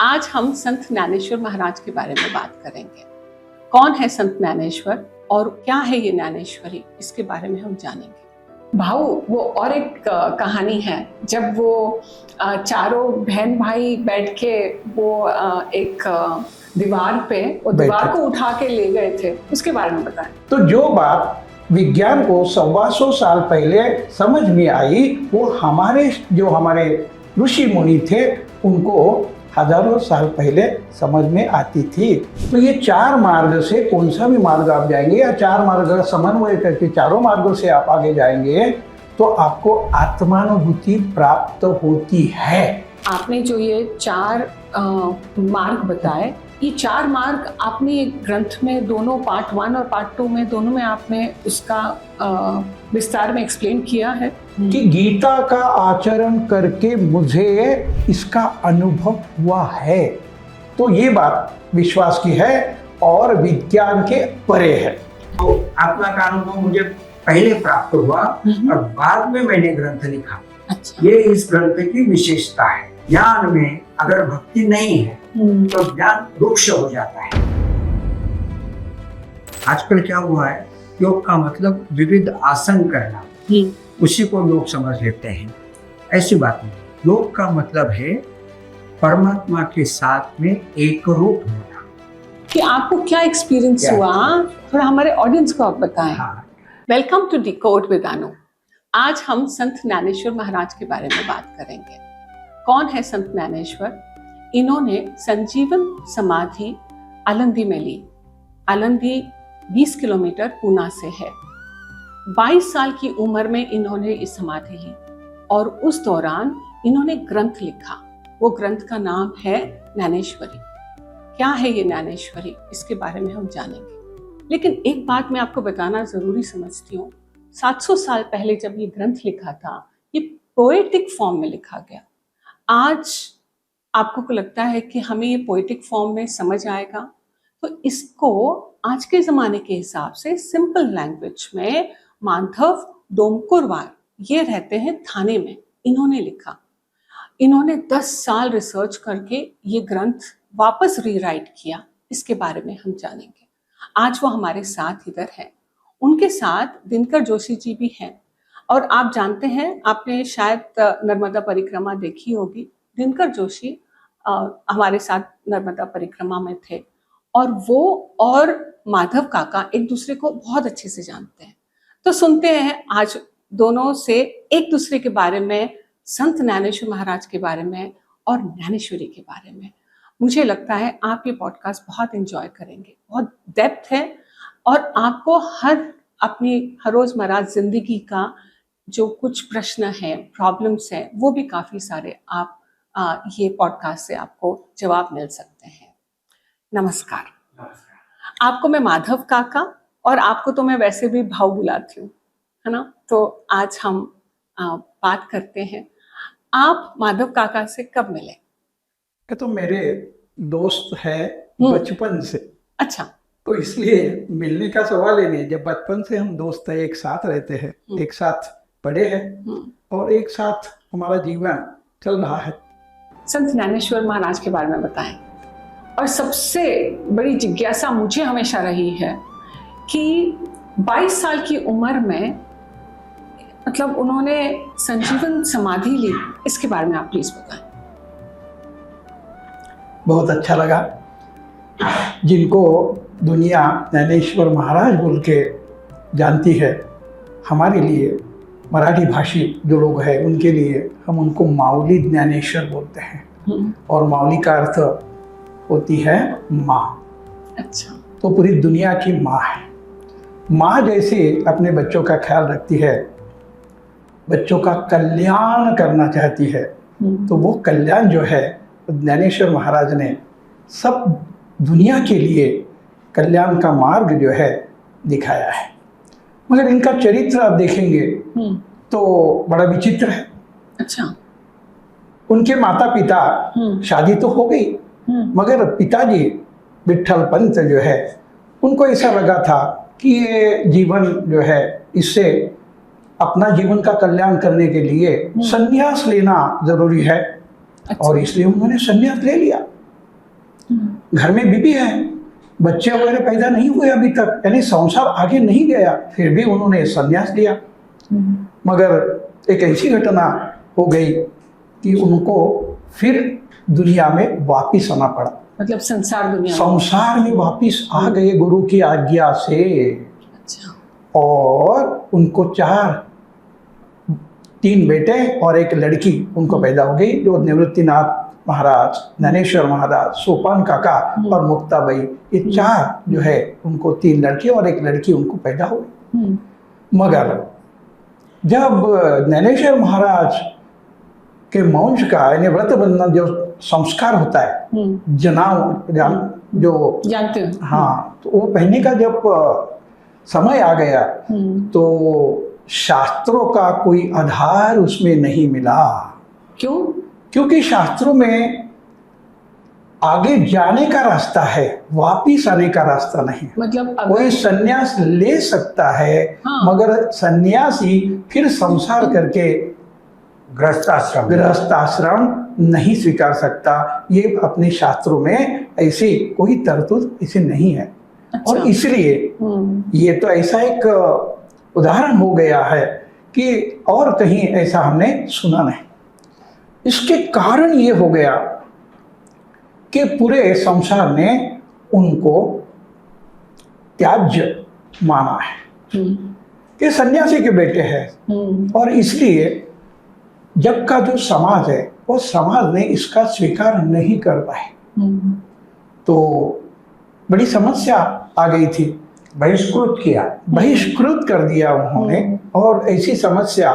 आज हम संत ज्ञानेश्वर महाराज के बारे में बात करेंगे। कौन है संत ज्ञानेश्वर और क्या है ये ज्ञानेश्वरी, इसके बारे में हम जानेंगे। भाऊ, वो और एक कहानी है जब वो चारों बहन भाई बैठ के वो एक दीवार पे वो दीवार को उठा के ले गए थे, उसके बारे में बताएं। तो जो बात विज्ञान को 125 साल पहले समझ में आई, वो हमारे ऋषि मुनि थे उनको हजारों साल पहले समझ में आती थी। तो ये चार मार्ग से कौन सा भी मार्ग आप जाएंगे या चार मार्ग का समन्वय करके चारों मार्गों से आप आगे जाएंगे तो आपको आत्मानुभूति प्राप्त होती है। आपने जो ये चार मार्ग बताए, ये चार मार्ग आपने ग्रंथ में दोनों पार्ट 1 और पार्ट 2 में दोनों में आपने उसका विस्तार में एक्सप्लेन किया है कि गीता का आचरण करके मुझे इसका अनुभव हुआ है। तो ये बात विश्वास की है और विज्ञान के परे है। तो आत्मा का अनुभव मुझे पहले प्राप्त हुआ और बाद में मैंने ग्रंथ लिखा। अच्छा। ये इस ग्रंथ की विशेषता है। ज्ञान में अगर भक्ति नहीं है तो ज्ञान रुक्ष हो जाता है। आजकल क्या हुआ है, योग का मतलब विविध आसन करना, उसी को योग समझ लेते हैं। ऐसी बात नहीं। योग का मतलब है परमात्मा के साथ में एक रूप होना। कि आपको क्या एक्सपीरियंस हुआ, थोड़ा हमारे ऑडियंस को आप बताएं। वेलकम टू डिकोड विद अनु। आज हम संत ज्ञानेश्वर महाराज के बारे में बात करेंगे। कौन है संत ज्ञानेश्वर? इन्होंने संजीवन समाधि आलंदी में ली। आलंदी 20 किलोमीटर पूना से है। 22 साल की उम्र में इन्होंने इस समाधि ली और उस दौरान इन्होंने ग्रंथ लिखा। वो ग्रंथ का नाम है ज्ञानेश्वरी। क्या है ये ज्ञानेश्वरी, इसके बारे में हम जानेंगे। लेकिन एक बात मैं आपको बताना जरूरी समझती हूँ। 700 साल पहले जब ये ग्रंथ लिखा था, ये पोएटिक फॉर्म में लिखा गया। आज आपको को लगता है कि हमें ये पोएटिक फॉर्म में समझ आएगा, तो इसको आज के ज़माने के हिसाब से सिंपल लैंग्वेज में माधव डोमकुरवार, ये रहते हैं थाने में, इन्होंने लिखा। इन्होंने 10 साल रिसर्च करके ये ग्रंथ वापस रीराइट किया। इसके बारे में हम जानेंगे। आज वो हमारे साथ इधर हैं। उनके साथ दिनकर जोशी जी भी हैं। और आप जानते हैं, आपने शायद नर्मदा परिक्रमा देखी होगी। दिनकर जोशी हमारे साथ नर्मदा परिक्रमा में थे और वो और माधव काका एक दूसरे को बहुत अच्छे से जानते हैं। तो सुनते हैं आज दोनों से एक दूसरे के बारे में, संत ज्ञानेश्वर महाराज के बारे में और ज्ञानेश्वरी के बारे में। मुझे लगता है आप ये पॉडकास्ट बहुत एंजॉय करेंगे। बहुत डेप्थ है और आपको अपनी हर रोजमर्रा जिंदगी का जो कुछ प्रश्न है, प्रॉब्लम्स हैं, वो भी काफ़ी सारे आप ये पॉडकास्ट से आपको जवाब मिल सकते हैं। नमस्कार। आपको मैं माधव काका और आपको तो मैं वैसे भी भाऊ बुलाती हूँ, है ना। तो आज हम बात करते हैं। आप माधव काका से कब मिले? तो मेरे दोस्त है बचपन से। अच्छा। तो इसलिए मिलने का सवाल ही नहीं। जब बचपन से हम दोस्त है, एक साथ रहते हैं, एक साथ पढ़े हैं और एक साथ हमारा जीवन चल रहा है। संत ज्ञानेश्वर महाराज के बारे में बताएं। और सबसे बड़ी जिज्ञासा मुझे हमेशा रही है कि 22 साल की उम्र में मतलब उन्होंने संजीवन समाधि ली, इसके बारे में आप प्लीज बताएं। बहुत अच्छा लगा। जिनको दुनिया ज्ञानेश्वर महाराज बोल के जानती है, हमारे लिए मराठी भाषी जो लोग हैं उनके लिए हम उनको माऊली ज्ञानेश्वर बोलते हैं। और माऊली का अर्थ होती है माँ। अच्छा। तो पूरी दुनिया की माँ है। माँ जैसे अपने बच्चों का ख्याल रखती है, बच्चों का कल्याण करना चाहती है, तो वो कल्याण जो है ज्ञानेश्वर महाराज ने सब दुनिया के लिए कल्याण का मार्ग जो है दिखाया है। मगर इनका चरित्र आप देखेंगे तो बड़ा विचित्र है। अच्छा। उनके माता पिता, शादी तो हो गई, मगर पिताजी विठल पंत जो है, उनको ऐसा लगा था कि ये जीवन जो है, इससे अपना जीवन का कल्याण करने के लिए संन्यास लेना जरूरी है। अच्छा। और इसलिए उन्होंने संन्यास ले लिया। घर में बीबी है, बच्चे वगैरह पैदा नहीं हुए अभी तक, यानी संसार आगे नहीं गया, फिर भी उन्होंने संन्यास लिया। मगर एक ऐसी घटना हो गई कि उनको फिर दुनिया में वापिस आना पड़ा। मतलब संसार में वापिस आ गए गुरु की आज्ञा से। अच्छा। और उनको 3 बेटे और एक लड़की उनको पैदा हो गई, जो निवृत्तिनाथ महाराज, ज्ञानेश्वर महाराज, सोपान काका और मुक्ताबाई, ये 4 जो है उनको 3 लड़के और एक लड़की उनको पैदा हो गई। मगर जब ज्ञानेश्वर महाराज के मौंज का यानी व्रत बंधन जो संस्कार होता है, जो जानते हो, हाँ, तो वो पहनने का जब समय आ गया तो शास्त्रों का कोई आधार उसमें नहीं मिला। क्यों? क्योंकि शास्त्रों में आगे जाने का रास्ता है, वापिस आने का रास्ता नहीं। मतलब कोई संन्यास ले सकता है, मगर सन्यासी फिर संसार करके गृहस्थाश्रम नहीं स्वीकार सकता। ये अपने शास्त्रों में ऐसी कोई तरतूद इसे नहीं है। अच्छा। और इसलिए ये तो ऐसा एक उदाहरण हो गया है कि और कहीं ऐसा हमने सुना नहीं। इसके कारण ये हो गया कि पूरे संसार ने उनको त्याज्य माना है कि सन्यासी के बेटे हैं, और इसलिए जब का जो समाज है वो समाज ने इसका स्वीकार नहीं कर पाए, तो बड़ी समस्या आ गई थी। बहिष्कृत कर दिया उन्होंने। और ऐसी समस्या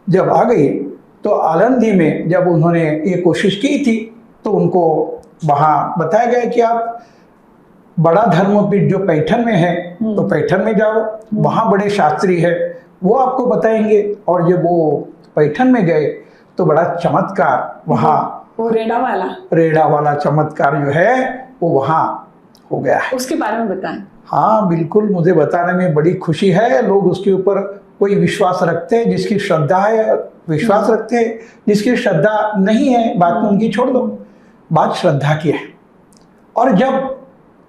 जब आ गई तो आलंदी में जब उन्होंने ये कोशिश की थी तो उनको वहाँ बताया गया कि आप बड़ा धर्मपीठ जो पैठन में है तो पैठन में जाओ, वहाँ बड़े शास्त्री है, वो आपको बताएंगे। और जब वो पैठन में गए तो बड़ा चमत्कार वहाँ, वो रेड़ा वाला चमत्कार जो है वो वहाँ हो गया है। उसके बारे में बताएं। हाँ बिल्कुल, मुझे बताने में बड़ी खुशी है। लोग उसके ऊपर कोई विश्वास रखते हैं, जिसकी श्रद्धा है विश्वास रखते हैं, जिसकी श्रद्धा नहीं है बात में उनकी छोड़ दो, बात श्रद्धा की है। और जब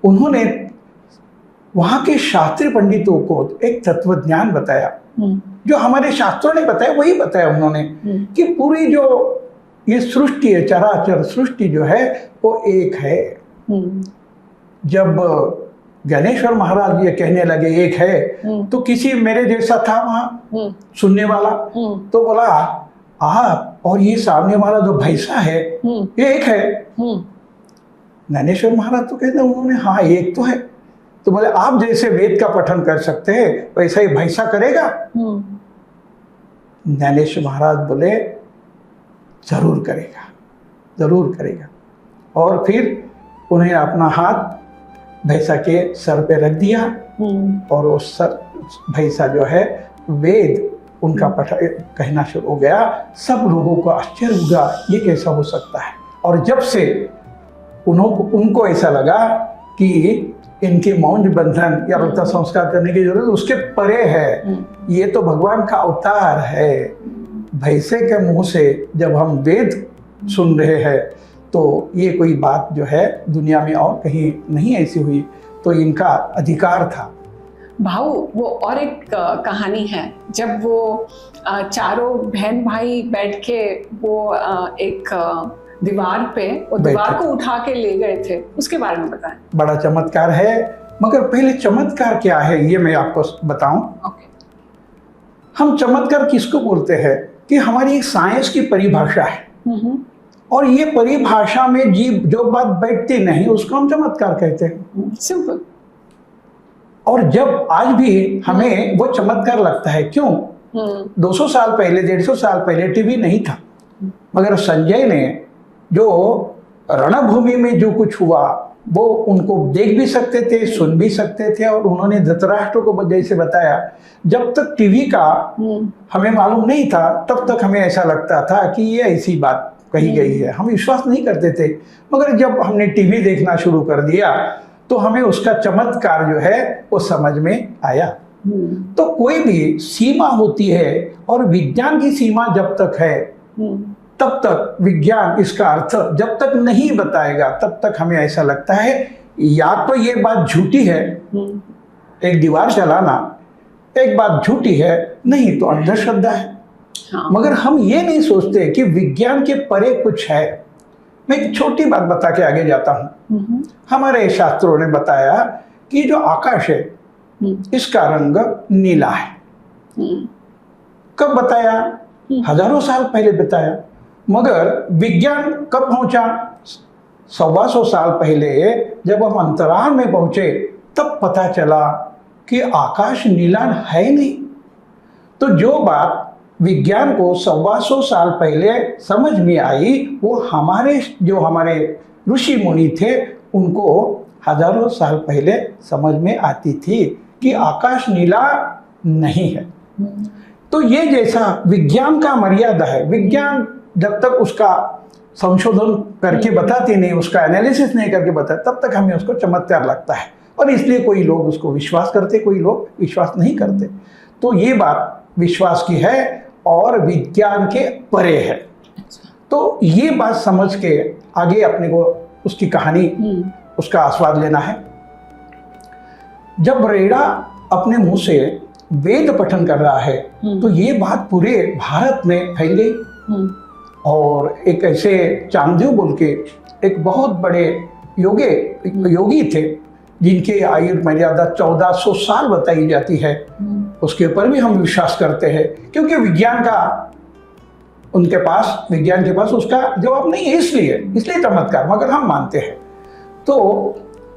उन्होंने वहाँ के शास्त्री पंडितों को एक तत्व ज्ञान बताया, जो हमारे शास्त्रों ने बताया वही बताया उन्होंने, कि पूरी जो ये सृष्टि है, चराचर सृष्टि जो है वो एक है। जब ज्ञानेश्वर महाराज ये कहने लगे एक है, तो किसी मेरे जैसा था वहाँ सुनने वाला, तो बोला आप और ये सामने वाला जो भैंसा है ये एक है। ज्ञानेश्वर महाराज तो कहते उन्होंने हाँ एक तो है। तो बोले आप जैसे वेद का पठन कर सकते हैं वैसा ही भैंसा करेगा। ज्ञानेश्वर महाराज बोले जरूर करेगा, जरूर करेगा। और फिर उन्हें अपना हाथ भैंसा के सर पे रख दिया और वो सर भैंसा जो है वेद उनका कहना शुरू हो गया। सब लोगों को आश्चर्य हुआ ये कैसा हो सकता है। और जब से उनको ऐसा लगा कि इनके मौंज बंधन या व्रत संस्कार करने की जरूरत उसके परे है, ये तो भगवान का अवतार है। भैंसे के मुंह से जब हम वेद सुन रहे हैं तो ये कोई बात जो है दुनिया में और कहीं नहीं ऐसी हुई, तो इनका अधिकार था। भाऊ वो और एक कहानी है, जब वो चारों बहन भाई बैठ के वो एक दीवार पे वो दीवार को उठा के ले गए थे, उसके बारे में बताएं। बड़ा चमत्कार है, मगर पहले चमत्कार क्या है ये मैं आपको बताऊं। हम चमत्कार किसको बोलते हैं कि हमारी एक साइंस की परिभाषा है, और ये परिभाषा में जो बात बैठती नहीं उसको हम चमत्कार कहते हैं। सिंपल। और जब आज भी हमें वो चमत्कार लगता है, क्यों? 200 साल पहले 150 साल पहले टीवी नहीं था, मगर संजय ने जो रणभूमि में जो कुछ हुआ वो उनको देख भी सकते थे, सुन भी सकते थे। और उन्होंने धृतराष्ट्र को जैसे बताया, जब तक टीवी का हमें मालूम नहीं था तब तक हमें ऐसा लगता था कि ये ऐसी बात कही गई है, हम विश्वास नहीं करते थे। मगर जब हमने टीवी देखना शुरू कर दिया तो हमें उसका चमत्कार जो है वो समझ में आया। तो कोई भी सीमा होती है, और विज्ञान की सीमा जब तक है तब तक विज्ञान इसका अर्थ जब तक नहीं बताएगा तब तक हमें ऐसा लगता है या तो ये बात झूठी है, एक दीवार चलाना एक बात झूठी है, नहीं तो अंधश्रद्धा है। हाँ। मगर हम ये नहीं सोचते कि विज्ञान के परे कुछ है। मैं एक छोटी बात बता के आगे जाता हूँ। हमारे शास्त्रों ने बताया कि जो आकाश है इसका रंग नीला है। कब बताया? हजारों साल पहले बताया। मगर विज्ञान कब पहुंचा? 125 साल पहले जब हम अंतराल में पहुंचे तब पता चला कि आकाश नीला है नहीं। तो जो बात विज्ञान को 125 साल पहले समझ में आई वो हमारे ऋषि मुनि थे उनको हजारों साल पहले समझ में आती थी कि आकाश नीला नहीं है। तो ये जैसा विज्ञान का मर्यादा है, विज्ञान जब तक उसका संशोधन करके बताती नहीं, उसका एनालिसिस नहीं करके बताते तब तक हमें उसको चमत्कार लगता है और इसलिए कोई लोग उसको विश्वास करते, कोई लोग विश्वास नहीं करते। तो ये बात विश्वास की है और विज्ञान के परे है। तो ये बात समझ के आगे अपने को उसकी कहानी उसका आस्वाद लेना है। जब रेड़ा अपने मुंह से वेद पठन कर रहा है तो ये बात पूरे भारत में फैल गई और एक ऐसे चांददेव बोल के एक बहुत बड़े योगी थे जिनके आयु मर्यादा 1400 साल बताई जाती है। उसके ऊपर भी हम विश्वास करते हैं क्योंकि विज्ञान के पास उसका जवाब नहीं है, इसलिए चमत्कार, मगर हम मानते हैं। तो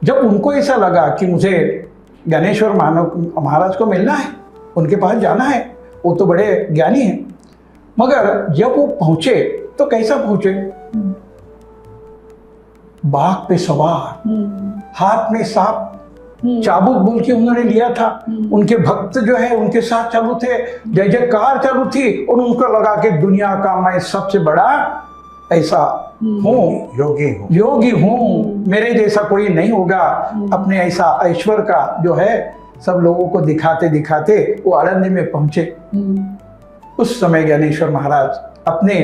जब उनको ऐसा लगा कि मुझे ज्ञानेश्वर महाराज को मिलना है, उनके पास जाना है, वो तो बड़े ज्ञानी हैं, मगर जब वो पहुंचे तो कैसा पहुंचे? बाघ पे सवार, हाथ में सांप, चाबुक बोल के उन्होंने लिया था। उनके भक्त जो है उनके साथ चालू थे, जय जयकार चालू थी और उनको लगा कि दुनिया का मैं सबसे बड़ा ऐसा हूँ, योगी हूँ, मेरे जैसा कोई नहीं होगा। अपने ऐसा ऐश्वर्य का जो है सब लोगों को दिखाते दिखाते वो आनंद में पहुंचे। उस समय ज्ञानेश्वर महाराज अपने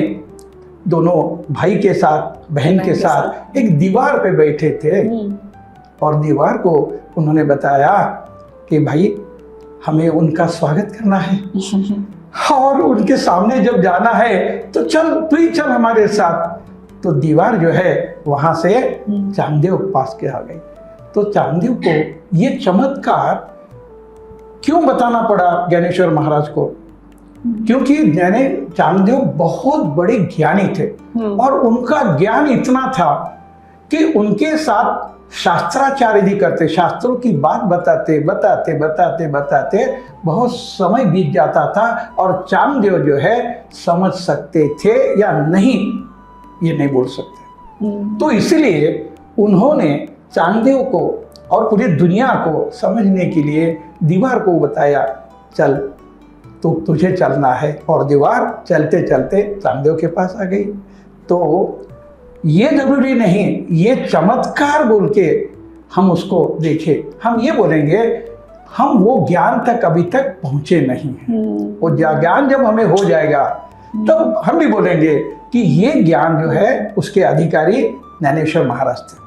दोनों भाई के साथ, बहन के साथ एक दीवार पे बैठे थे और दीवार को उन्होंने बताया कि भाई हमें उनका स्वागत करना है और उनके सामने जब जाना है तो चल, तू ही चल हमारे साथ। तो दीवार जो है वहां से चांददेव पास के आ गई। तो चांददेव को ये चमत्कार क्यों बताना पड़ा ज्ञानेश्वर महाराज को? क्योंकि चांददेव बहुत बड़े ज्ञानी थे और उनका ज्ञान इतना था कि उनके साथ शास्त्राचार्य भी करते, शास्त्रों की बात बताते बताते बताते बताते बहुत समय बीत जाता था और चांददेव जो है समझ सकते थे या नहीं ये नहीं बोल सकते। तो इसलिए उन्होंने चांददेव को और पूरी दुनिया को समझने के लिए दीवार को बताया, चल तो तुझे चलना है। और दीवार चलते चलते चांददेव के पास आ गई। तो ये जरूरी नहीं ये चमत्कार बोल के हम उसको देखें, हम ये बोलेंगे हम वो ज्ञान तक अभी तक पहुंचे नहीं हैं। वो ज्ञान जब हमें हो जाएगा तब हम भी बोलेंगे कि ये ज्ञान जो है उसके अधिकारी ज्ञानेश्वर महाराज थे।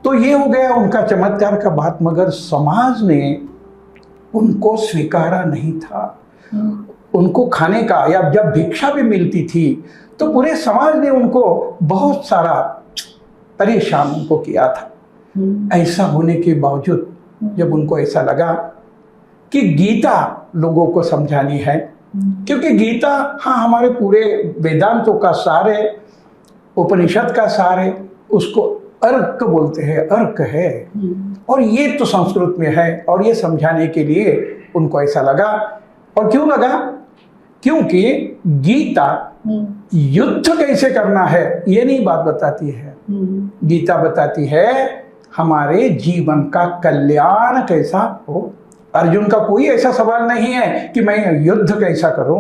तो ये हो गया उनका चमत्कार का बात, मगर समाज ने उनको स्वीकारा नहीं था। उनको खाने का या जब भिक्षा भी मिलती थी तो पूरे समाज ने उनको बहुत सारा परेशान उनको किया था। ऐसा होने के बावजूद जब उनको ऐसा लगा कि गीता लोगों को समझानी है, क्योंकि गीता हाँ हमारे पूरे वेदांतों का सार है, उपनिषद का सार है, उसको अर्क बोलते हैं, अर्क है और ये तो संस्कृत में है और ये समझाने के लिए उनको ऐसा लगा। और क्यों लगा? क्योंकि गीता युद्ध कैसे करना है ये नहीं बात बताती है। गीता बताती है हमारे जीवन का कल्याण कैसा हो। अर्जुन का कोई ऐसा सवाल नहीं है कि मैं युद्ध कैसा करूं,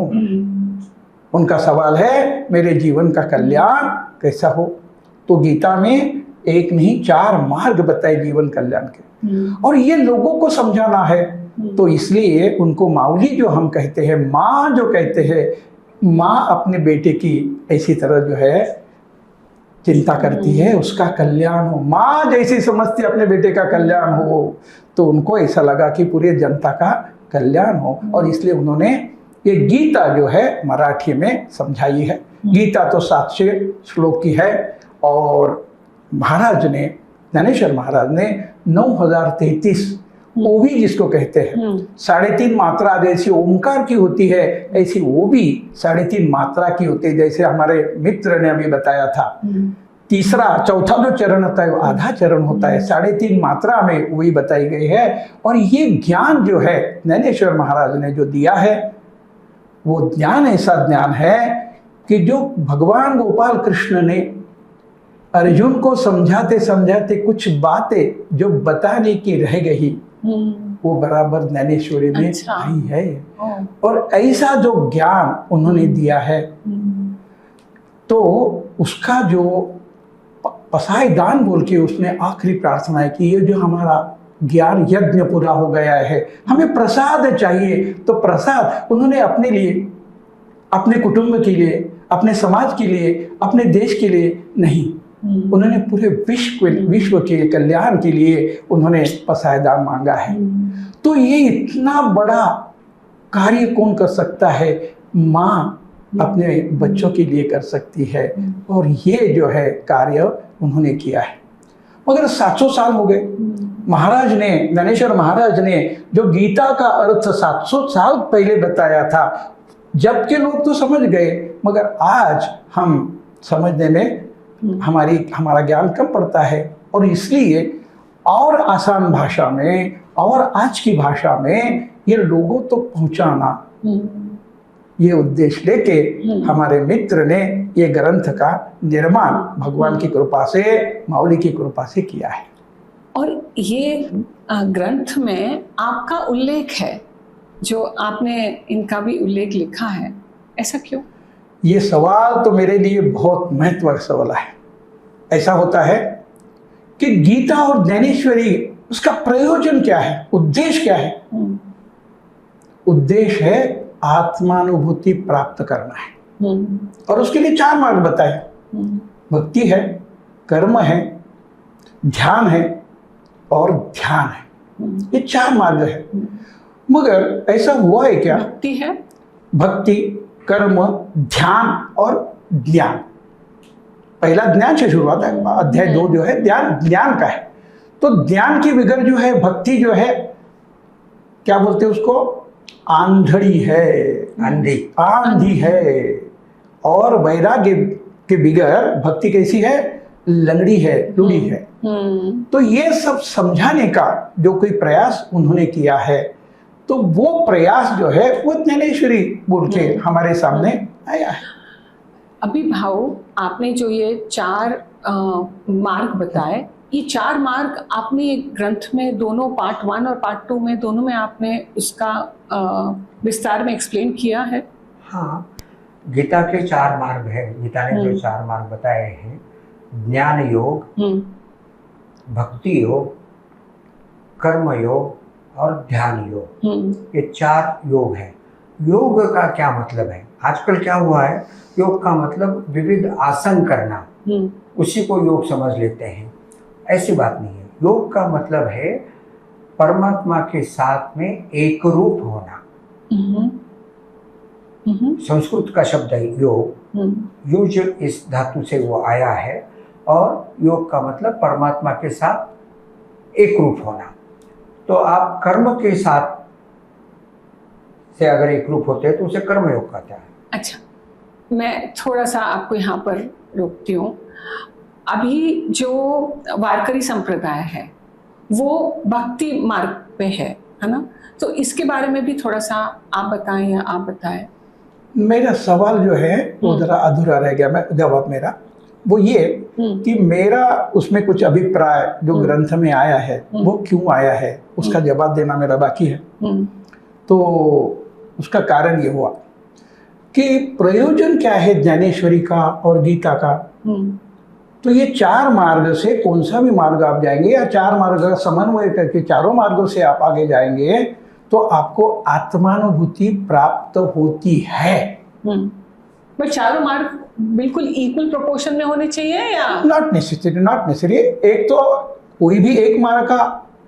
उनका सवाल है मेरे जीवन का कल्याण कैसा हो। तो गीता में एक नहीं 4 मार्ग बताए जीवन कल्याण के और ये लोगों को समझाना है। तो इसलिए उनको माऊली जो हम कहते हैं, माँ जो कहते हैं, माँ अपने बेटे की ऐसी तरह जो है चिंता करती है, उसका कल्याण हो, माँ जैसी समझती अपने बेटे का कल्याण हो, तो उनको ऐसा लगा कि पूरे जनता का कल्याण हो, और इसलिए उन्होंने ये गीता जो है मराठी में समझाई है। गीता तो 700 श्लोक की है, और महाराज ने, ज्ञानेश्वर महाराज ने 9033 ओवी जिसको कहते हैं, 3.5 मात्रा जैसी ओंकार की होती है, ऐसी वो भी 3.5 मात्रा की होती है। जैसे हमारे मित्र ने अभी बताया था, तीसरा चौथा जो चरण होता है वो आधा चरण होता है, 3.5 मात्रा में वही बताई गई है। और ये ज्ञान जो है ज्ञानेश्वर महाराज ने जो दिया है, वो ज्ञान ऐसा ज्ञान है कि जो भगवान गोपाल कृष्ण ने अर्जुन को समझाते समझाते कुछ बातें जो बताने की रह गई, वो बराबर ज्ञानेश्वरी में आई है। और ऐसा जो ज्ञान उन्होंने दिया है, तो उसका जो पसाय दान बोल के उसने आखिरी प्रार्थना है कि ये जो हमारा ज्ञान यज्ञ पूरा हो गया है, हमें प्रसाद चाहिए। तो प्रसाद उन्होंने अपने लिए, अपने कुटुंब के लिए, अपने समाज के लिए, अपने देश के लिए नहीं, उन्होंने पूरे विश्व के कल्याण के लिए उन्होंने पसायदान मांगा है। तो ये इतना बड़ा कार्य कौन कर सकता है? माँ अपने बच्चों के लिए कर सकती है, और ये जो है कार्य उन्होंने किया है। मगर 700 साल हो गए, महाराज ने, ज्ञानेश्वर महाराज ने जो गीता का अर्थ 700 साल पहले बताया था, जबकि लोग तो समझ गए, मगर आज हम समझने में हमारा ज्ञान कम पड़ता है, और इसलिए और आसान भाषा में और आज की भाषा में ये लोगों तो पहुंचाना, ये उद्देश्य लेके हमारे मित्र ने ये ग्रंथ का निर्माण भगवान की कृपा से, माउली की कृपा से किया है। और ये ग्रंथ में आपका उल्लेख है, जो आपने इनका भी उल्लेख लिखा है, ऐसा क्यों? ये सवाल तो मेरे लिए बहुत महत्वपूर्ण सवाल है। ऐसा होता है कि गीता और ज्ञानेश्वरी, उसका प्रयोजन क्या है, उद्देश्य क्या है? उद्देश्य है आत्मानुभूति प्राप्त करना है, और उसके लिए 4 मार्ग बताए। भक्ति है, कर्म है, ध्यान है और ध्यान है। ये 4 मार्ग है। मगर ऐसा हुआ है क्या? भक्ति है, भक्ति, कर्म, ध्यान और ज्ञान। पहला ज्ञान से शुरुआत है, अध्याय 2 जो है ज्ञान का है। तो ज्ञान की विगर जो है, भक्ति जो है, क्या बोलते हैं उसको, आंधड़ी है, आंधी है। और वैराग्य के बिगर भक्ति कैसी है, लंगड़ी है, लूड़ी है। तो ये सब समझाने का जो कोई प्रयास उन्होंने किया है, तो वो प्रयास जो है वो ज्ञानेश्वरी बोल के हमारे सामने आया है। अभी भाऊ, आपने जो ये 4 मार्ग बताए, ये 4 मार्ग आपने ग्रंथ में दोनों पार्ट 1 और पार्ट 2 में, दोनों में आपने उसका विस्तार में एक्सप्लेन किया है। हाँ, गीता के 4 मार्ग है। गीता ने जो 4 मार्ग बताए हैं, ज्ञान योग, भक्ति योग, कर्म योग और ध्यान योग, ये 4 योग है। योग का क्या मतलब है? आजकल क्या हुआ है, योग का मतलब विविध आसन करना, उसी को योग समझ लेते हैं। ऐसी बात नहीं है। योग का मतलब है परमात्मा के साथ में एक रूप होना। संस्कृत का शब्द है योग, युज इस धातु से वो आया है, और योग का मतलब परमात्मा के साथ एक रूप होना। तो आप कर्म के साथ से अगर एक रूप होते हैं तो उसे कर्म योग कहते हैं। अच्छा, मैं थोड़ा सा आपको यहाँ पर रोकती हूँ। अभी जो वारकरी संप्रदाय है वो भक्ति मार्ग पे है ना? तो इसके बारे में भी थोड़ा सा आप बताएं या आप बताएं। मेरा सवाल जो है वो जरा अधूरा रह गया। मैं जवाब मेरा वो ये कि मेरा उसमें कुछ अभिप्राय जो ग्रंथ में आया है वो क्यों आया है, उसका जवाब देना मेरा बाकी है। तो उसका कारण ये हुआ कि प्रयोजन क्या है ज्ञानेश्वरी का और गीता का। तो ये 4 मार्ग से कौन सा भी मार्ग आप जाएंगे, या 4 मार्ग का समन्वय करके चारों मार्गों से आप आगे जाएंगे, तो आपको आत्मानुभूति प्राप्त होती है। बट चारों मार्ग बिल्कुल इक्वल प्रोपोर्शन में होने चाहिए या नॉट नेसेसरी। एक तो कोई भी एक मार्ग का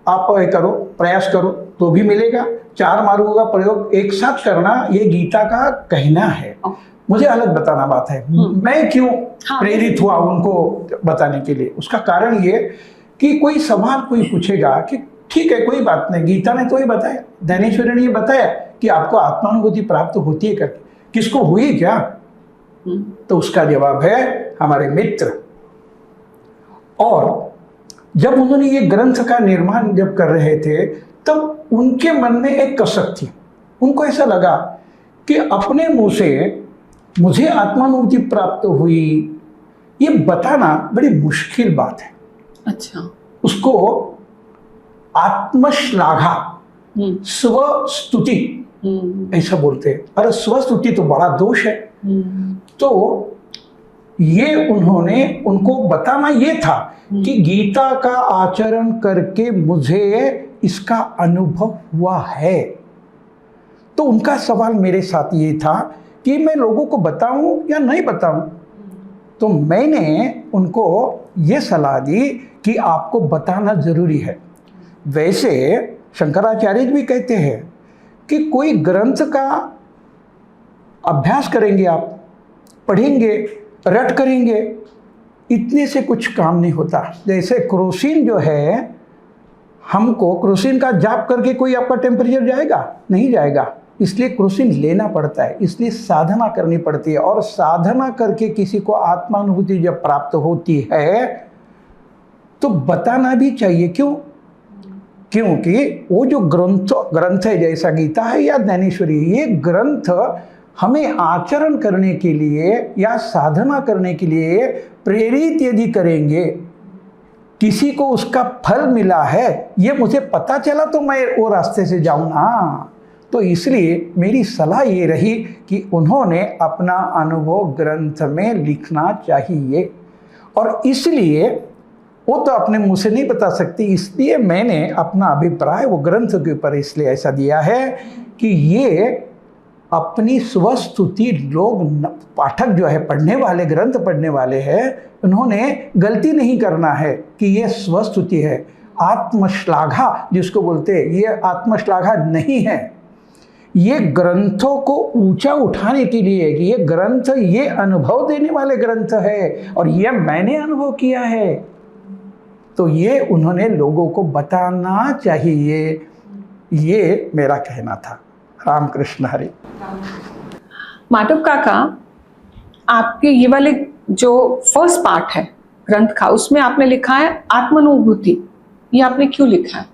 आप करो, प्रयास करो तो भी मिलेगा। 4 मार्गों का प्रयोग एक साथ करना ये गीता का कहना है। मुझे अलग बताना बात है, मैं क्यों प्रेरित हुआ उनको बताने के लिए। उसका कारण ये कि कोई सवाल कोई पूछेगा कि ठीक है कोई बात नहीं, गीता ने तो ये बताया, ज्ञानेश्वरी ने ये बताया कि आपको आत्मानुभूति प्राप्त होती है करके, किसको हुई क्या? तो उसका जवाब है हमारे मित्र। और जब उन्होंने ये ग्रंथ का निर्माण जब कर रहे थे तब उनके मन में एक कसक थी। उनको ऐसा लगा कि अपने मुंह से मुझे आत्मानुभूति प्राप्त हुई ये बताना बड़ी मुश्किल बात है। अच्छा, उसको आत्मश्लाघा, स्वस्तुति ऐसा बोलते हैं। अरे स्वस्तुति तो बड़ा दोष है। तो ये उनको बताना ये था कि गीता का आचरण करके मुझे इसका अनुभव हुआ है। तो उनका सवाल मेरे साथ ये था कि मैं लोगों को बताऊं या नहीं बताऊं। तो मैंने उनको ये सलाह दी कि आपको बताना जरूरी है। वैसे शंकराचार्य भी कहते हैं कि कोई ग्रंथ का अभ्यास करेंगे, आप पढ़ेंगे, रट करेंगे, इतने से कुछ काम नहीं होता। जैसे क्रोसिन जो है, हमको क्रोसिन का जाप करके कोई आपका टेम्परेचर जाएगा? नहीं जाएगा। इसलिए क्रोसिन लेना पड़ता है, इसलिए साधना करनी पड़ती है। और साधना करके किसी को आत्मानुभूति जब प्राप्त होती है तो बताना भी चाहिए। क्यों? क्योंकि वो जो ग्रंथ है, जैसा गीता है या ज्ञानेश्वरी, ये ग्रंथ हमें आचरण करने के लिए या साधना करने के लिए प्रेरित यदि करेंगे, किसी को उसका फल मिला है ये मुझे पता चला तो मैं वो रास्ते से जाऊं ना। तो इसलिए मेरी सलाह ये रही कि उन्होंने अपना अनुभव ग्रंथ में लिखना चाहिए। और इसलिए वो तो अपने मुंह से नहीं बता सकती, इसलिए मैंने अपना अभिप्राय वो ग्रंथ के ऊपर इसलिए ऐसा दिया है कि ये अपनी स्वस्तुति लोग पाठक जो है, पढ़ने वाले, ग्रंथ पढ़ने वाले हैं, उन्होंने गलती नहीं करना है कि ये स्वस्तुति है। आत्मश्लाघा जिसको बोलते हैं, ये आत्मश्लाघा नहीं है। ये ग्रंथों को ऊंचा उठाने के लिए कि ये ग्रंथ ये अनुभव देने वाले ग्रंथ है और ये मैंने अनुभव किया है, तो ये उन्होंने लोगों को बताना चाहिए। ये मेरा कहना था। रामकृष्ण हरि। माधव काका, आपके ये वाले जो फर्स्ट पार्ट है ग्रंथ का, उसमें आपने लिखा है आत्मानुभूति। ये आपने क्यों लिखा है?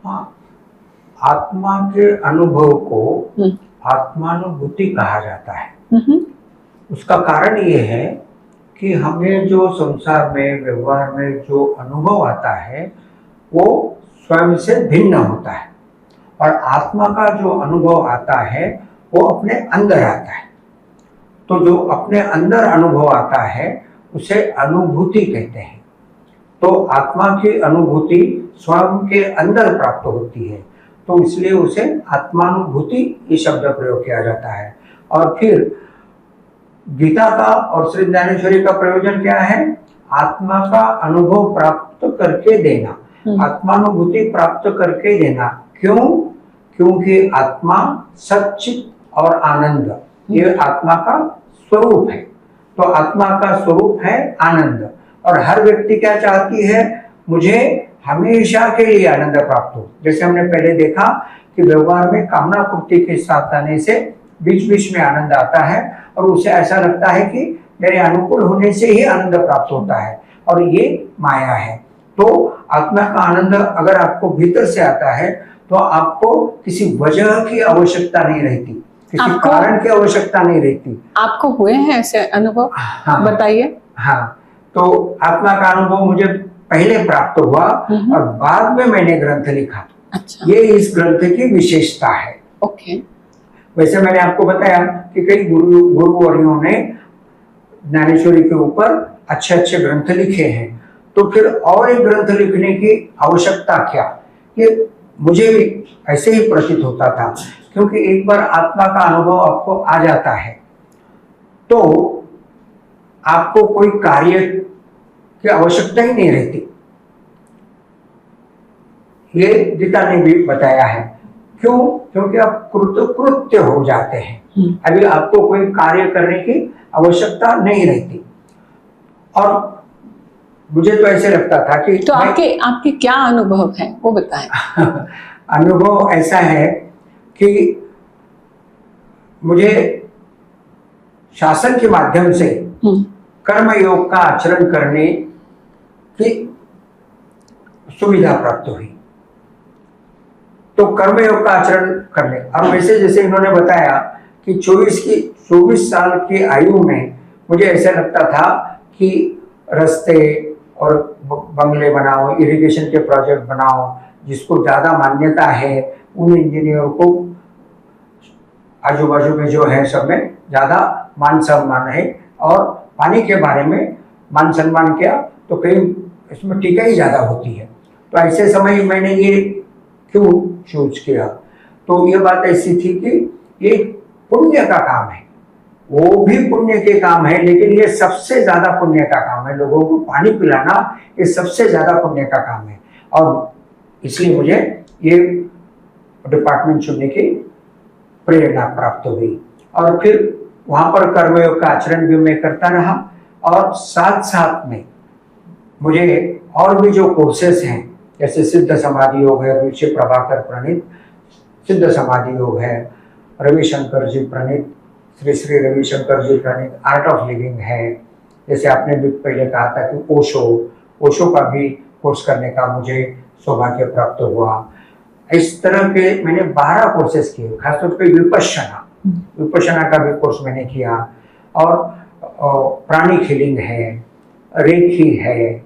हाँ, आत्मा के अनुभव को आत्मानुभूति कहा जाता है। उसका कारण ये है कि हमें जो संसार में, व्यवहार में जो अनुभव आता है वो स्वयं से भिन्न होता है, और आत्मा का जो अनुभव आता है वो अपने अंदर आता है। तो जो अपने अंदर अनुभव आता है उसे अनुभूति कहते हैं। तो आत्मा की अनुभूति स्वयं के अंदर प्राप्त होती है, तो इसलिए उसे आत्मानुभूति ये शब्द प्रयोग किया जाता है। और फिर गीता का और श्री ज्ञानेश्वरी का प्रयोजन क्या है? आत्मा का अनुभव प्राप्त करके देना, आत्मानुभूति प्राप्त करके देना। क्यों? क्योंकि आत्मा सच्चित और आनंद, ये आत्मा का स्वरूप है। तो आत्मा का स्वरूप है आनंद, और हर व्यक्ति क्या चाहती है? मुझे हमेशा के लिए आनंद प्राप्त हो। जैसे हमने पहले देखा कि व्यवहार में कामना पूर्ति के साथ आने से बीच बीच में आनंद आता है, और उसे ऐसा लगता है कि मेरे अनुकूल होने से ही आनंद प्राप्त होता है, और ये माया है। तो आत्मा का आनंद अगर आपको भीतर से आता है तो आपको किसी वजह की आवश्यकता नहीं रहती, किसी कारण की आवश्यकता नहीं रहती। आपको हुए हैं ऐसे अनुभव? हाँ, बताइए। हाँ, तो आत्मा का अनुभव मुझे पहले प्राप्त हुआ और बाद में मैंने ग्रंथ लिखा। अच्छा। ये इस ग्रंथ की विशेषता है। ओके। वैसे मैंने आपको बताया कि कई गुरुवर्यों ने ज्ञानेश्वरी के ऊपर अच्छे अच्छे ग्रंथ लिखे हैं, तो फिर और एक ग्रंथ लिखने की आवश्यकता क्या? ये मुझे भी ऐसे ही प्रतीत होता था, क्योंकि एक बार आत्मा का अनुभव आपको आ जाता है तो आपको कोई कार्य की आवश्यकता ही नहीं रहती। ये गीता ने भी बताया है। क्यों? क्योंकि आप कृतकृत्य हो जाते हैं। अभी आपको कोई कार्य करने की आवश्यकता नहीं रहती। और मुझे तो ऐसे लगता था कि तो आपके क्या अनुभव है वो बताएं। अनुभव ऐसा है कि मुझे शासन के माध्यम से कर्म योग का आचरण करने की सुविधा प्राप्त हुई। तो कर्म योग का आचरण करने, और वैसे जैसे इन्होंने बताया कि 24 साल की आयु में मुझे ऐसा लगता था कि रास्ते और बंगले बनाओ, इरिगेशन के प्रोजेक्ट बनाओ, जिसको ज्यादा मान्यता है उन इंजीनियर को आजू बाजू में जो है सब में ज्यादा मान सम्मान है, और पानी के बारे में मान सम्मान किया तो कहीं इसमें टीका ही ज्यादा होती है। तो ऐसे समय मैंने ये क्यों चूज किया? तो ये बात ऐसी थी कि ये पुण्य का काम है, वो भी पुण्य के काम है, लेकिन ये सबसे ज्यादा पुण्य का काम है। लोगों को पानी पिलाना ये सबसे ज्यादा पुण्य का काम है, और इसलिए मुझे ये डिपार्टमेंट चुनने की प्रेरणा प्राप्त हुई। और फिर वहां पर कर्मयोग का आचरण भी मैं करता रहा, और साथ साथ में मुझे और भी जो कोर्सेस हैं, जैसे सिद्ध समाधि योग है, ऋषि प्रभाकर प्रणीत सिद्ध समाधि योग है, रविशंकर जी प्रणीत श्री श्री रविशंकर जी प्रणीत आर्ट ऑफ लिविंग है, जैसे आपने भी पहले कहा था कि ओशो का भी कोर्स करने का मुझे सौभाग्य प्राप्त हुआ। इस तरह के मैंने 12 कोर्सेस किए, खासतौर पे विपश्यना का भी कोर्स मैंने किया, और प्राणी हीलिंग है, रेखी है,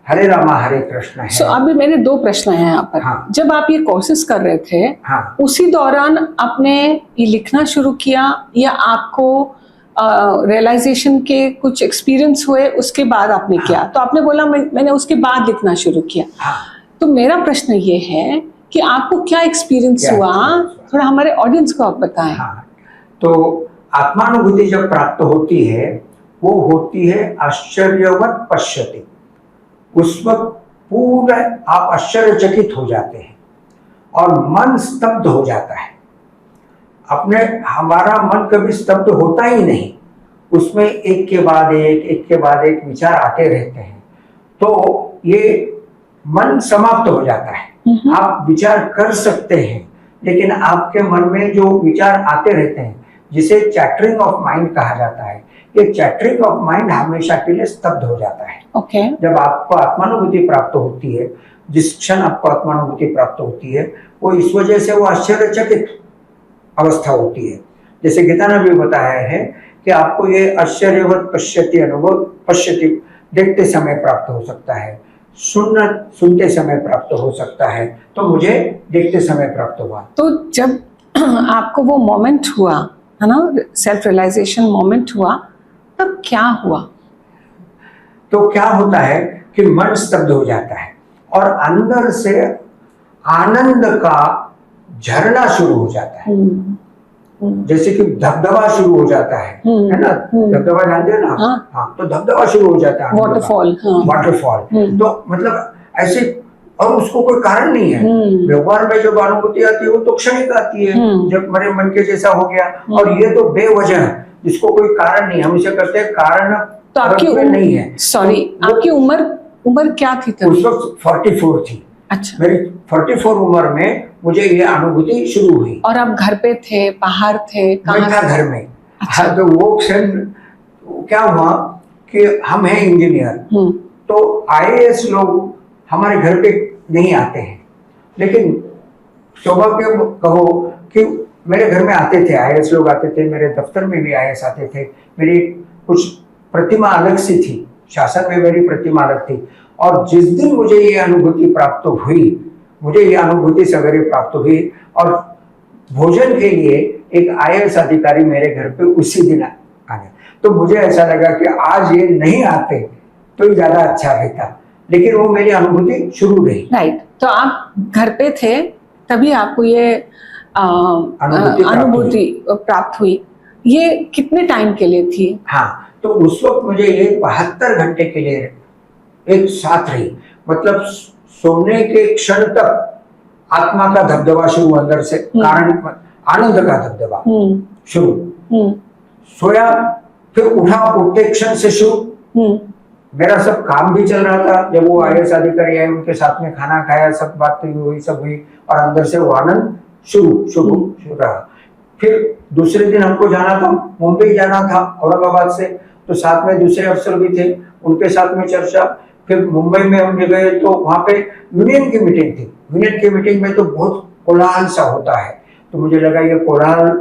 हरे रामा हरे कृष्ण है। So, अभी मेरे 2 प्रश्न हैं यहाँ पर। हाँ। जब आप ये कोर्सेज कर रहे थे, हाँ। उसी दौरान आपने ये लिखना शुरू किया, या आपको रियलाइजेशन के कुछ एक्सपीरियंस हुए उसके बाद आपने किया? तो आपने बोला मैंने उसके बाद लिखना शुरू किया। हाँ। तो मेरा प्रश्न ये है कि आपको क्या एक्सपीरियंस हुआ, थोड़ा हमारे ऑडियंस को आप बताएं। हाँ। तो आत्मानुभूति जब प्राप्त होती है वो होती है आश्चर्यवत पश्यति। उस वक्त पूरा आप आश्चर्यचकित हो जाते हैं और मन स्तब्ध हो जाता है। हमारा मन कभी स्तब्ध होता ही नहीं, उसमें एक के बाद एक विचार आते रहते हैं। तो ये मन समाप्त हो जाता है। आप विचार कर सकते हैं, लेकिन आपके मन में जो विचार आते रहते हैं, जिसे चैटरिंग ऑफ माइंड कहा जाता है, ये चैटरिंग ऑफ माइंड हमेशा के लिए स्तब्ध हो जाता है। जब आपको आत्मानुभूति प्राप्त होती है, जिस क्षण आपको आत्मानुभूति प्राप्त होती है, वो इस वजह से वो आश्चर्यचकित अवस्था होती है। जैसे गीता ने भी बताया है कि आपको ये आश्चर्यवत पश्यति देखते समय प्राप्त हो सकता है, सुनते समय प्राप्त हो सकता है। तो मुझे देखते समय प्राप्त हुआ। तो जब आपको वो मोमेंट हुआ है ना, सेल्फ रियलाइजेशन मोमेंट हुआ, तब क्या हुआ? तो क्या होता है कि मन स्तब्ध हो जाता है और अंदर से आनंद का झरना शुरू हो जाता है। जैसे कि धबधबा शुरू हो जाता है ना? धबधबा जानते हो ना? हाँ। तो धबधबा शुरू हो जाता है, वाटरफॉल। तो मतलब ऐसे, और उसको कोई कारण नहीं है। व्यवहार में जब अनुभूति आती है वो तो क्षणिक आती है, जब मेरे मन के जैसा हो गया। और ये तो बेवजह है, जिसको कोई कारण नहीं। हम इसे कहते हैं कारण। तो आपकी उम्र नहीं है। सॉरी, आपकी उम्र क्या थी तब? उस वक्त 44 थी। अच्छा। मेरी 44 उम्र में मुझे ये अनुभूति शुरू हुई। और आप घर पे थे, बाहर थे, मैं था घर में। अच्छा। तो वो क्षण क्या हुआ कि हम हैं इंजीनियर, तो IAS लोग हमारे घर पे नहीं आते हैं, लेकिन सौभाग्य कहो कि मेरे घर में आते थे, IAS लोग आते थे, मेरे दफ्तर में भी IAS आते थे। मेरी कुछ प्रतिमा अलग सी थी, शासन में मेरी प्रतिमा अलग थी। और जिस दिन मुझे ये अनुभूति प्राप्त हुई, सवेरे प्राप्त हुई, और भोजन के लिए एक IAS अधिकारी मेरे घर पे उसी दिन आ गया। तो मुझे ऐसा लगा कि आज ये नहीं आते तो ये ज्यादा अच्छा रहता, लेकिन वो मेरी अनुभूति शुरू रही। राइट। तो आप घर पे थे, तभी आपको ये अनुभूति प्राप्त हुई। ये कितने टाइम के लिए थी? हाँ, तो उस वक्त मुझे ये 72 घंटे के लिए एक साथ रही, मतलब सोने के क्षण तक आत्मा का धबधबा शुरू अंदर से, कारण आनंद का धबधबा शुरू, सोया, फिर उठा, उठते क्षण से शुरू, मेरा सब काम भी चल रहा था। जब वो IAS अधिकारी आए, उनके साथ में खाना खाया, सब बातें हुई, सब हुई, और अंदर से वो आनंद शुरू रहा। फिर दूसरे दिन हमको जाना था, मुंबई जाना था औरंगाबाद से, तो साथ में दूसरे अफसर भी थे, उनके साथ में चर्चा। फिर मुंबई में हम गए तो वहाँ पे यूनियन की मीटिंग थी। यूनियन की मीटिंग में तो बहुत कोलाहल सा होता है, तो मुझे लगा ये कोलाहल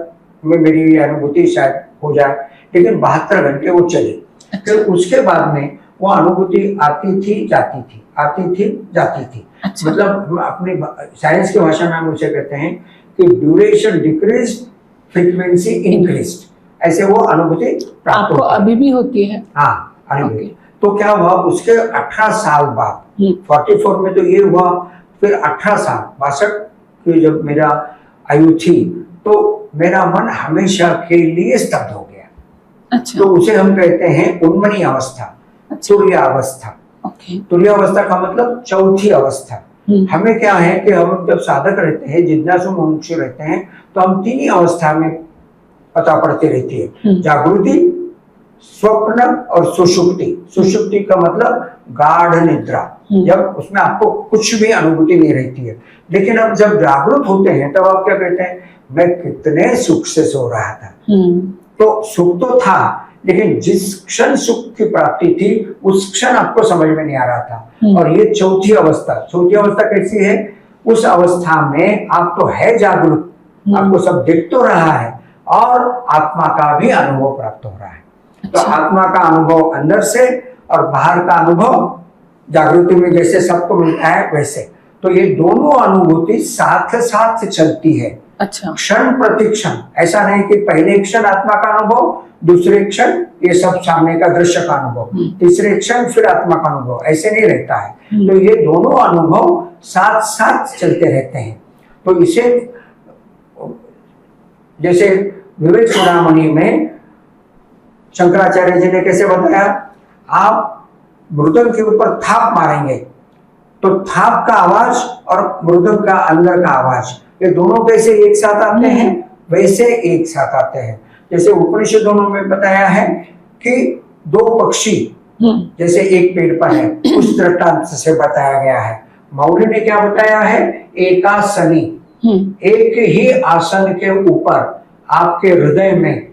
में मेरी अनुभूति शायद हो जाए, लेकिन 72 घंटे वो चले। फिर उसके बाद में वो अनुभूति आती थी जाती थी, आती थी जाती थी। अच्छा। मतलब अपनी साइंस की भाषा में हम उसे कहते हैं कि ड्यूरेशन डिक्रीज, फ्रीक्वेंसी इंक्रीज, ऐसे वो अनुभूति प्राप्त आपको अभी भी होती है? हाँ, अनुभूति। तो क्या हुआ, उसके 18 साल बाद 44 में तो ये हुआ, फिर 18 साल 62 की जब मेरा आयु थी, तो मेरा मन हमेशा के लिए स्तब्ध हो गया। अच्छा। तो उसे हम कहते हैं उन्मनी अवस्था, तुर्यावस्था। तुर्यावस्था का मतलब चौथी अवस्था। हमें क्या है कि हम जब साधक रहते हैं, जिज्ञासु मुमुक्षु रहते हैं, तो हम 3 ही अवस्था में पता पड़ती रहती है, जागृति, स्वप्न और सुषुप्ति। सुषुप्ति का मतलब गाढ़ निद्रा, जब उसमें आपको कुछ भी अनुभूति नहीं रहती है। लेकिन अब जब जागृत होते हैं तब आप क्या कहते हैं, मैं कितने सुख से सो रहा था। तो सुख तो था, लेकिन जिस क्षण सुख की प्राप्ति थी उस क्षण आपको समझ में नहीं आ रहा था। और ये चौथी अवस्था कैसी है, उस अवस्था में आप तो है जागरूक, आपको सब दिख तो रहा है, और आत्मा का भी अनुभव प्राप्त हो रहा है। तो आत्मा का अनुभव अंदर से और बाहर का अनुभव जागृति में जैसे सबको मिलता है वैसे, तो ये दोनों अनुभूति साथ साथ चलती है। अच्छा। क्षण प्रतिक्षण, ऐसा नहीं कि पहले क्षण आत्मा का अनुभव, दूसरे क्षण ये सब सामने का दृश्य का अनुभव, तीसरे क्षण फिर आत्मा का अनुभव, ऐसे नहीं रहता है। तो ये दोनों अनुभव साथ साथ चलते रहते हैं। तो इसे जैसे विवेक चूड़ामणि में शंकराचार्य जी ने कैसे बताया, आप मृदंग के ऊपर थाप मारेंगे तो थाप का आवाज और मृदंग का अंदर का आवाज, ये दोनों कैसे एक साथ आते हैं, वैसे एक साथ आते हैं। जैसे उपनिषदों में बताया है कि 2 पक्षी जैसे एक पेड़ पर है, उस दृष्टांत से बताया गया है। मौली ने क्या बताया है, एकासनी, एक ही आसन के ऊपर आपके हृदय में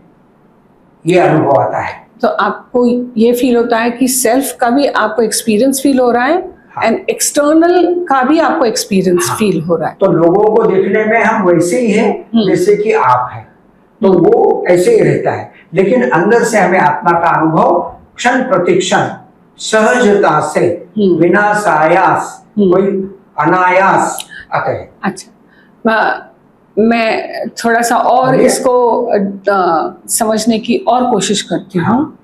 ये अनुभव आता है। तो आपको ये फील होता है कि सेल्फ का भी आपको एक्सपीरियंस फील हो रहा है, एंड एक्सटर्नल का भी आपको एक्सपीरियंस फील हो रहा है। तो लोगों को देखने में हम वैसे ही हैं जैसे कि आप हैं, तो वो ऐसे ही रहता है, लेकिन अंदर से हमें आत्मा का अनुभव क्षण प्रतिक्षण सहजता से, बिना सायास, कोई अनायास आता है। अच्छा, मैं थोड़ा सा और इसको समझने की और कोशिश करती हूँ।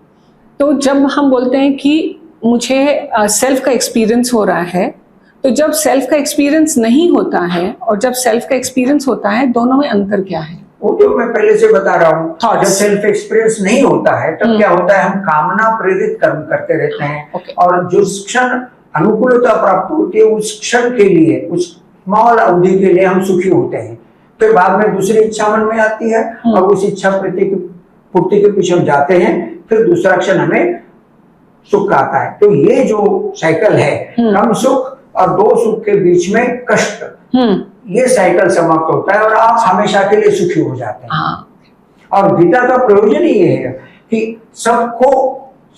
तो जब हम बोलते हैं कि मुझे सेल्फ का एक्सपीरियंस हो रहा है, तो जब सेल्फ का एक्सपीरियंस नहीं होता है और जब सेल्फ का एक्सपीरियंस होता है, दोनों में अंतर क्या है? वो तो मैं पहले से बता रहा हूँ। जब सेल्फ एक्सपीरियंस नहीं होता है तब क्या होता है, हम कामना प्रेरित कर्म करते रहते हैं, और जो क्षण अनुकूलता प्राप्त होती है उस क्षण के लिए, उस स्मॉल अवधि के लिए हम सुखी होते हैं। फिर बाद में दूसरी इच्छा मन में आती है और उस इच्छा पूर्ति के पीछे हम जाते हैं, फिर दूसरा क्षण हमें सुख आता है। तो ये जो साइकिल है, कम सुख और 2 सुख के बीच में कष्ट, ये साइकिल समाप्त होता है और आप हमेशा के लिए सुखी हो जाते हैं। और गीता का प्रयोजन ही ये है कि सबको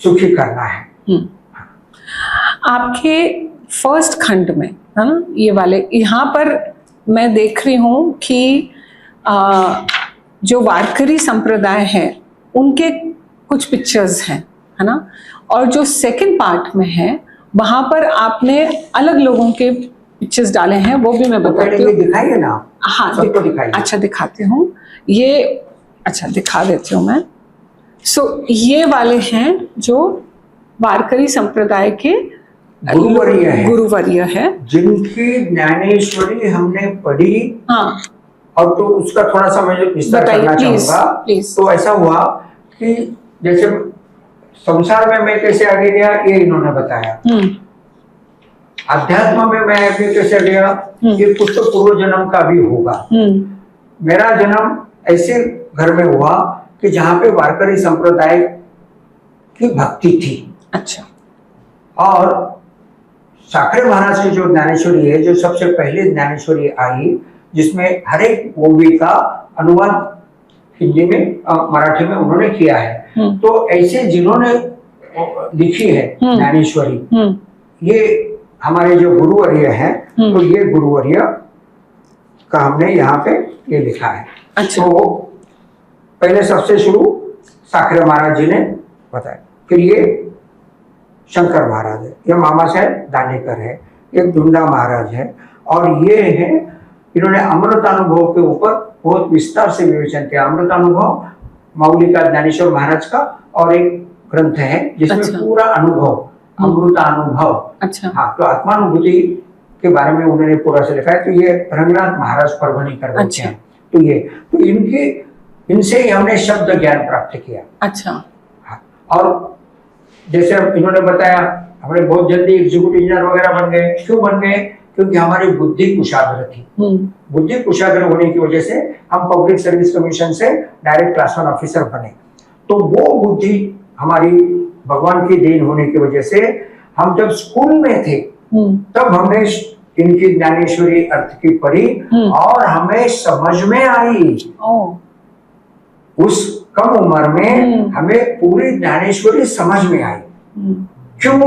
सुखी करना है। आपके फर्स्ट खंड में, है ना, ये वाले, यहाँ पर मैं देख रही हूँ कि जो वारकरी संप्रदाय है उनके कुछ पिक्चर्स हैं, है ना, और जो सेकंड पार्ट में है वहां पर आपने अलग लोगों के पिक्चर्स डाले हैं, वो भी मैं बताती हूँ। दिखाइए ना। हाँ, दिखाइए। अच्छा, दिखाती हूँ। ये अच्छा दिखा देती हूँ मैं। ये वाले हैं जो वारकरी संप्रदाय के गुरुवर्य है, जिनकी ज्ञानेश्वरी हमने पढ़ी। हाँ, और तो उसका थोड़ा सा मैं विस्तार बताइए, करना प्लीज, चाहूंगा। प्लीज। तो ऐसा हुआ कि जैसे संसार में मैं कैसे आगे गया ये इन्होंने बताया, अध्यात्म में मैं आगे कैसे गया ये कुछ तो पूर्व जन्म का भी होगा। मेरा जन्म ऐसे घर में हुआ कि जहाँ पे वारकरी संप्रदाय की भक्ति थी। अच्छा। और साखरे महाराज की जो ज्ञानेश्वरी है, जो सबसे पहले ज्ञानेश्वरी आई, जिसमें हर एक मूवी का अनुवाद हिंदी में मराठी में उन्होंने किया है। तो ऐसे जिन्होंने लिखी है ज्ञानेश्वरी, ये हमारे जो गुरुवर्य हैं, तो ये गुरुवर्य का हमने यहाँ पे ये लिखा है। अच्छा। तो पहले सबसे शुरू साखरे महाराज जी ने बताया, फिर ये शंकर महाराज है, ये मामा साहेब दानेकर है, एक दुंडा महाराज है, और ये है इन्होंने अमृतानुभव के ऊपर बहुत विस्तार से विवेचन किया। अमृतानुभव माउली का ज्ञानेश्वर महाराज का और एक ग्रंथ है जिसमें अच्छा। पूरा अनुभव अमृतानुभव। अच्छा। हाँ, तो आत्मानुभूति के बारे में उन्होंने पूरा से लिखा है। तो ये रंगनाथ महाराज परभनी कर बैठे अच्छा। हैं। तो ये तो इनसे ही हमने शब्द ज्ञान प्राप्त किया। अच्छा। हाँ, और जैसे इन्होंने बताया हमने बहुत जल्दी एग्जीक्यूटिव इंजीनियर वगैरह बन गए। क्यों बन गए? क्योंकि हमारी बुद्धि कुशाग्र थी। बुद्धि कुशाग्र होने की वजह से हम पब्लिक सर्विस कमीशन से डायरेक्ट क्लास 1 ऑफिसर बने। तो वो बुद्धि हमारी भगवान की देन होने की वजह से हम जब स्कूल में थे तब हमने इनकी ज्ञानेश्वरी अर्थ की पढ़ी और हमें समझ में आई। उस कम उम्र में हमें पूरी ज्ञानेश्वरी समझ में आई। क्यों?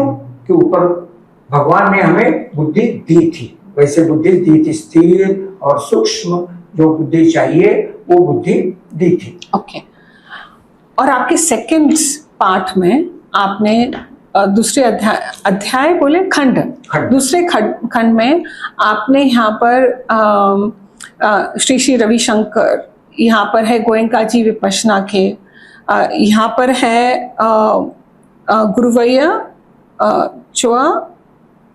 कि ऊपर भगवान ने हमें बुद्धि दी थी, वैसे बुद्धि दी थी, स्थिर और सूक्ष्म जो बुद्धि चाहिए वो बुद्धि दी थी। ओके। और आपके सेकंड पार्ट में आपने दूसरे अध्याय बोले खंड, दूसरे खंड में आपने यहाँ पर श्री श्री रविशंकर, यहाँ पर है गोयंका जी विपश्यना के, यहाँ पर है गुरुवैया चुआ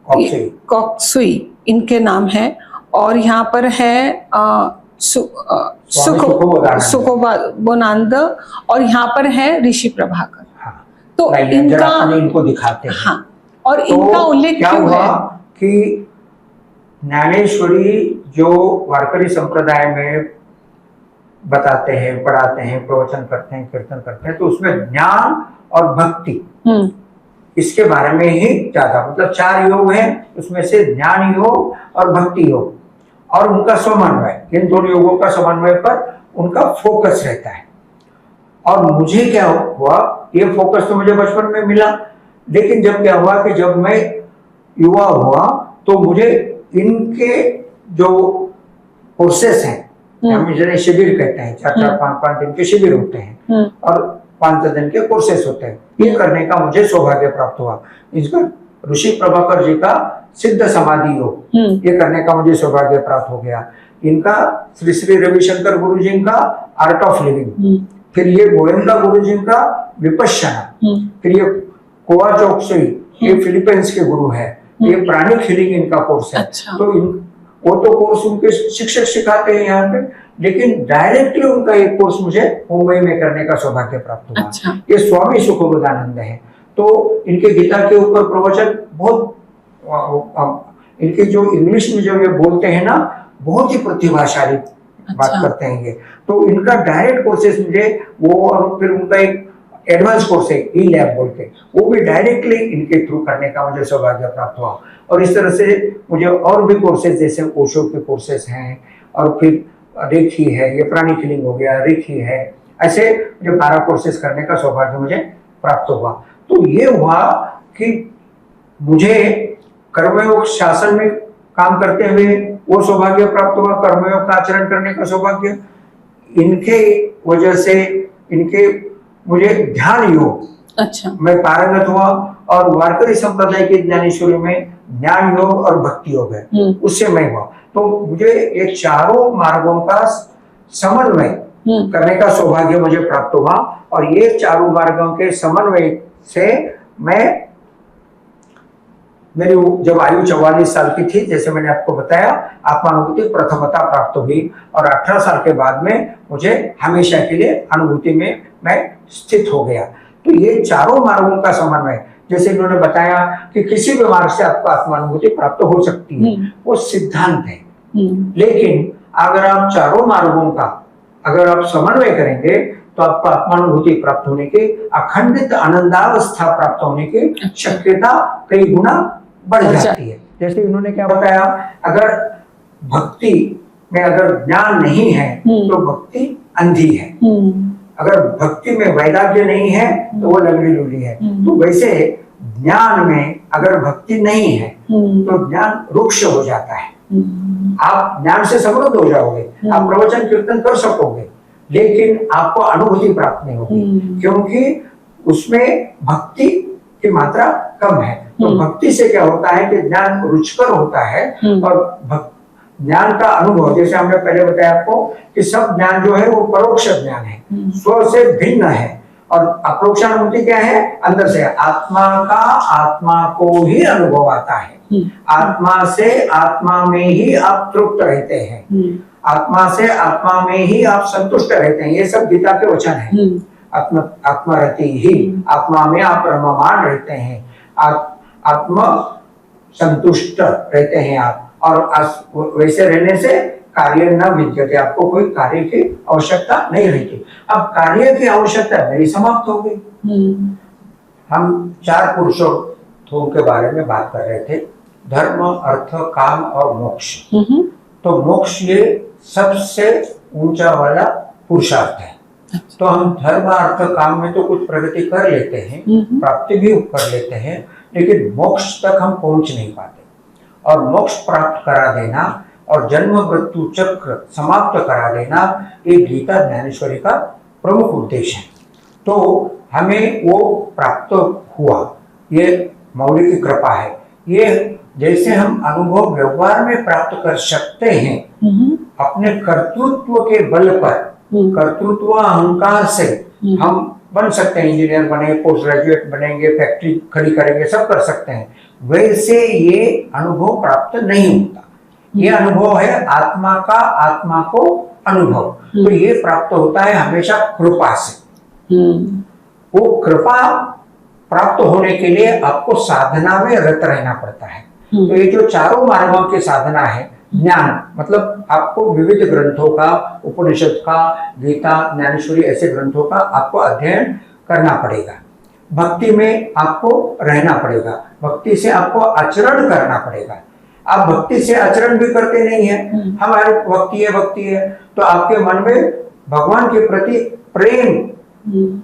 कॉक्सुई इनके नाम है, और यहाँ पर है सुखोबानंद, और यहाँ पर है ऋषि प्रभाकर। हाँ, तो इनका इनको दिखाते हैं। हाँ, और तो इनका उल्लेख क्या क्यों हुआ है कि ज्ञानेश्वरी जो वारकरी संप्रदाय में बताते हैं, पढ़ाते हैं, प्रवचन करते हैं, कीर्तन करते हैं, तो उसमें ज्ञान और भक्ति इसके बारे में ही ज्यादा, मतलब 4 योग हैं, उसमें से ज्ञान योग और भक्ति योग और उनका समन्वय, इन दोनों योगों का समन्वय पर उनका फोकस रहता है। और मुझे क्या हुआ, ये फोकस तो मुझे बचपन में मिला, लेकिन जब क्या हुआ कि जब मैं युवा हुआ तो मुझे इनके जो कोर्सेस हैं, हम जिन्हें शिविर कहते हैं, 4-4, 5-5 दिन के शिविर होते हैं और 5 दिन के कोर्सेस होते हैं, ये करने का मुझे सौभाग्य प्राप्त हुआ। इसका ऋषि प्रभाकर जी का सिद्ध समाधि योग, ये करने का मुझे सौभाग्य प्राप्त हो गया। इनका श्री श्री रविशंकर गुरु जी का आर्ट ऑफ लिविंग, फिर ये गोयंका गुरु जी का विपश्यना, फिर ये कोवा चौकसुई, ये फिलीपींस के गुरु है, ये प्राणिक हीलिंग इनका कोर्स है। अच्छा। तो वो तो कोर्स उनके शिक्षक सिखाते हैं यहाँ पे, लेकिन डायरेक्टली उनका एक कोर्स मुझे मुंबई में करने का सौभाग्य प्राप्त हुआ। अच्छा। ये स्वामी सुखोबोधानंद है। तो इनके गीता के ऊपर प्रवचन बहुत, इनके जो इंग्लिश में जो ये बोलते हैं ना, बहुत ही प्रतिभाशाली बात करते हैं ये। तो इनका डायरेक्ट कोर्सेस मुझे वो, और फिर उनका एक एडवांस कोर्स है ई लैब बोल के, वो भी डायरेक्टली इनके थ्रू करने का मुझे सौभाग्य प्राप्त हुआ। और इस तरह से मुझे और भी कोर्सेज, जैसे ओशो के कोर्सेज हैं, और फिर रेखी है, ये प्राणिक हीलिंग हो गया, रेखी है, ऐसे मुझे 12 कोर्सेज करने का सौभाग्य मुझे प्राप्त हुआ। तो ये हुआ कि मुझे कर्मयोग शासन में काम करते हुए वो सौभाग्य प्राप्त हुआ, कर्मयोग का आचरण करने का सौभाग्य। इनके वजह से इनके मुझे ध्यान योग, अच्छा, मैं पारंगत हुआ, और वारकरी संप्रदाय की ज्ञानेश्वरी में ज्ञान योग और भक्ति योग है, उससे मैं हुआ। तो मुझे ये चारों मार्गों का समन्वय करने का सौभाग्य मुझे प्राप्त हुआ, और ये चारों मार्गों के समन्वय से मैं मेरी जब आयु 44 साल की थी, जैसे मैंने आपको बताया, आत्मानुभूति प्रथमता प्राप्त हुई और 18 साल के बाद में मुझे हमेशा के लिए अनुभूति में मैं स्थित हो गया। तो ये चारों मार्गों का समन्वय, जैसे इन्होंने बताया कि किसी भी मार्ग से आपको आत्मानुभूति प्राप्त हो सकती है, वो सिद्धांत है। लेकिन अगर आप चारों मार्गों का अगर आप समन्वय करेंगे तो आपको आत्मानुभूति प्राप्त होने की, अखंडित आनंदावस्था प्राप्त होने की शक्यता कई गुना बढ़ जाती है। जैसे इन्होंने क्या बताया, अगर भक्ति में अगर ज्ञान नहीं है तो भक्ति अंधी है, अगर भक्ति में वैराग्य नहीं है तो वो लंगड़ी लूली है। तो वैसे ज्ञान में अगर भक्ति नहीं है तो ज्ञान रुक्ष हो जाता है। आप ज्ञान से समृद्ध हो जाओगे, आप प्रवचन कीर्तन कर सकोगे, लेकिन आपको अनुभूति प्राप्त नहीं होगी, क्योंकि उसमें भक्ति की मात्रा कम है। तो भक्ति से क्या होता है कि ज्ञान रुचिकर होता है और ज्ञान का अनुभव, जैसे हमने पहले बताया आपको कि सब ज्ञान जो है वो परोक्ष ज्ञान है, स्व से भिन्न है। और अप्रोक्षानुभूति क्या है, अंदर से आत्मा का आत्मा को ही अनुभव आता है, आत्मा से आत्मा में ही आप तृप्त रहते हैं, आत्मा से आत्मा में ही आप संतुष्ट रहते हैं। ये सब गीता के वचन है। आत्मा रहती ही, आत्मा में आप रममान रहते हैं, आत्मा संतुष्ट रहते हैं आप, और वैसे रहने से कार्य न विद्यते, आपको कोई कार्य की आवश्यकता नहीं रहती। अब कार्य की आवश्यकता नहीं समाप्त हो गई। हम 4 पुरुषों के बारे में बात कर रहे थे, धर्म, अर्थ, काम और मोक्ष। तो मोक्ष ये सबसे ऊंचा वाला पुरुषार्थ है। तो हम धर्म, अर्थ, काम में तो कुछ प्रगति कर लेते हैं, प्राप्ति भी कर लेते हैं, लेकिन मोक्ष तक हम पहुंच नहीं पाते। और मोक्ष प्राप्त करा देना और जन्म मृत्यु चक्र समाप्त करा देना, ये गीता ज्ञानेश्वरी का प्रमुख उद्देश्य है। तो हमें वो प्राप्त हुआ, ये मौलिक की कृपा है। ये जैसे हम अनुभव व्यवहार में प्राप्त कर सकते हैं, अपने कर्तृत्व के बल पर, कर्तृत्व अहंकार से हम बन सकते हैं, इंजीनियर बने, पोस्ट ग्रेजुएट बनेंगे, फैक्ट्री खड़ी करेंगे, सब कर सकते हैं। वैसे ये अनुभव प्राप्त नहीं होता। ये अनुभव है आत्मा का आत्मा को अनुभव। तो ये प्राप्त होता है हमेशा कृपा से। वो कृपा प्राप्त होने के लिए आपको साधना में रत रहना पड़ता है। तो ये जो चारों मार्गों की साधना है, ज्ञान मतलब आपको विविध ग्रंथों का, उपनिषद का, गीता, ज्ञानेश्वरी, ऐसे ग्रंथों का आपको अध्ययन करना पड़ेगा। भक्ति में आपको रहना पड़ेगा, भक्ति से आपको आचरण करना पड़ेगा। आप भक्ति से आचरण भी करते नहीं है, हमारी भक्ति है, तो आपके मन में भगवान के प्रति प्रेम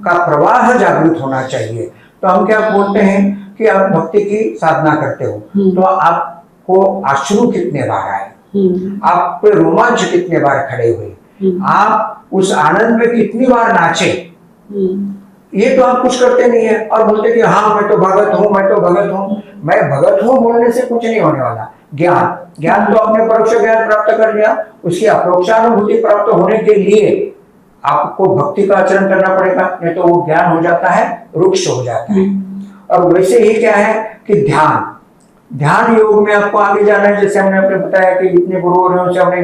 का प्रवाह जागृत होना चाहिए। तो हम क्या बोलते हैं कि आप भक्ति की साधना करते हो, तो आपको अश्रु कितने बार आए, आप पे रोमांच कितने बार खड़े हुए, आप उस आनंद में कितनी बार नाचे, ये तो आप कुछ करते नहीं है और बोलते कि हाँ मैं तो भगत हूँ, मैं तो भगत हूँ। मैं भगत हूँ बोलने से कुछ नहीं होने वाला। ज्ञान तो आपने परोक्ष ज्ञान प्राप्त कर लिया, उसकी अपरोक्षानुभूति प्राप्त होने के लिए आपको भक्ति का आचरण करना पड़ेगा, नहीं तो वो ज्ञान हो जाता है, रुक्ष हो जाता है। और वैसे ही क्या है कि ध्यान योग में आपको आगे जाना है। जैसे हमने आपने बताया कि इतने गुरुओं से हमने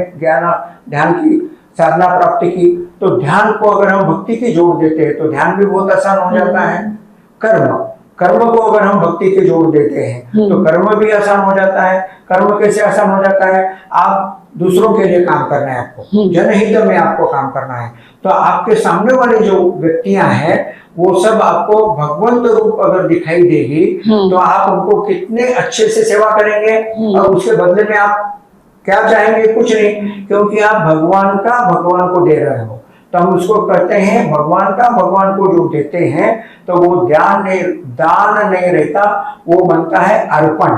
ध्यान की साधना प्राप्त की, तो ध्यान को अगर हम भक्ति की जोड़ देते हैं तो ध्यान भी बहुत आसान हो जाता है। कर्म को अगर हम भक्ति के जोड़ देते हैं तो कर्म भी आसान हो जाता है। कर्म कैसे आसान हो जाता है, आप दूसरों के लिए काम करना है, आपको जनहित में आपको काम करना है, तो आपके सामने वाले जो व्यक्तियां हैं वो सब आपको भगवंत रूप अगर दिखाई देगी तो आप उनको कितने अच्छे से सेवा करेंगे और उसके बदले में आप क्या चाहेंगे, कुछ नहीं, क्योंकि आप भगवान का भगवान को दे रहे हो। तो हम उसको कहते हैं भगवान का भगवान को जो देते हैं तो वो दान नहीं रहता, वो बनता है अर्पण।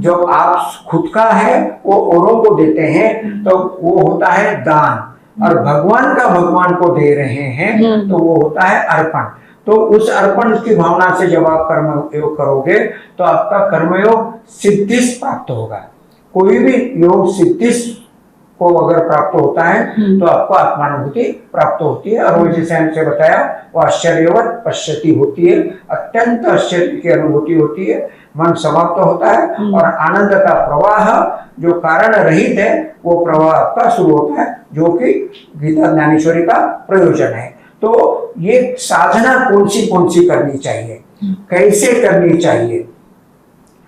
जो आप खुद का है वो औरों को देते हैं तो वो होता है दान, और भगवान का भगवान को दे रहे हैं तो वो होता है अर्पण। तो उस अर्पण की भावना से जब आप कर्मयोग करोगे तो आपका कर्मयोग सिद्धिस प्राप्त होगा। कोई भी योग सिद्धिस को अगर प्राप्त होता है तो आपको आत्मानुभूति प्राप्त होती है। और वो जैसे हमसे बताया वो आश्चर्यवत पश्यति होती है, अत्यंत आश्चर्य की अनुभूति होती है, मन समाप्त होता है और आनंद का प्रवाह जो कारण रहित है वो प्रवाह आपका शुरू होता है, जो कि गीता ज्ञानेश्वरी का प्रयोजन है। तो ये साधना कौन सी करनी चाहिए, कैसे करनी चाहिए,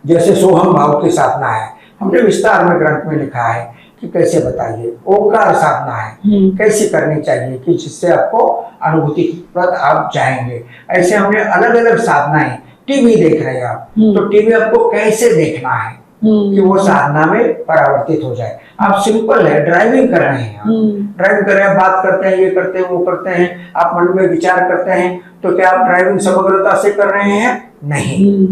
जैसे सोहम भाव की साधना है, हमने विस्तार में ग्रंथ में लिखा है कि कैसे बताइए। ओंकार साधना है, कैसे करनी चाहिए कि जिससे आपको अनुभूति पर आप जाएंगे। ऐसे हमने अलग अलग साधनाएं, टीवी देख रहे हैं आप, तो टीवी आपको कैसे देखना है कि वो साधना में परावर्तित हो जाए। आप सिंपल है, ड्राइविंग कर रहे हैं, ड्राइविंग कर रहे हैं, बात करते हैं, ये करते हैं, वो करते हैं, आप मन में विचार करते हैं, तो क्या आप ड्राइविंग समग्रता से कर रहे हैं? नहीं।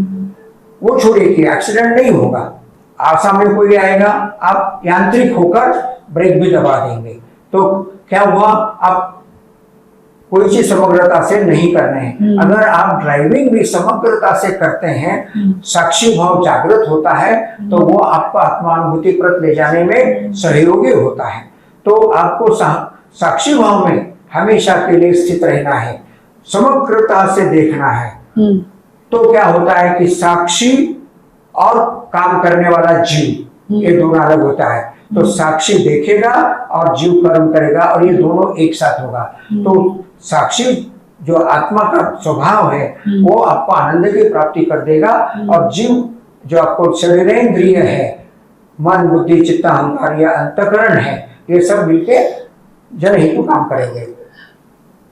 वो छोड़िए कि एक्सीडेंट नहीं होगा, आप सामने कोई आएगा, आप यांत्रिक होकर ब्रेक भी दबा देंगे, तो क्या हुआ? आप कोई चीज समग्रता से नहीं कर रहे हैं। अगर आप ड्राइविंग भी समग्रता से करते हैं, साक्षी भाव जागृत होता है, तो वो आपको आत्मानुभूति प्रत ले जाने में सहयोगी होता है। तो आपको साक्षी भाव में हमेशा के लिए स्थित रहना है, समग्रता से देखना है। तो क्या होता है कि साक्षी और काम करने वाला जीव, ये दोनों अलग होता है। तो साक्षी देखेगा और जीव कर्म करेगा, और ये दोनों एक साथ होगा। तो साक्षी जो आत्मा का स्वभाव है वो आपको आनंद की प्राप्ति कर देगा, और जीव जो आपको शरीरेंद्रिय है, मन बुद्धि चित्त अहंकार या अंतकरण है, ये सब मिलके जनहित काम करेंगे।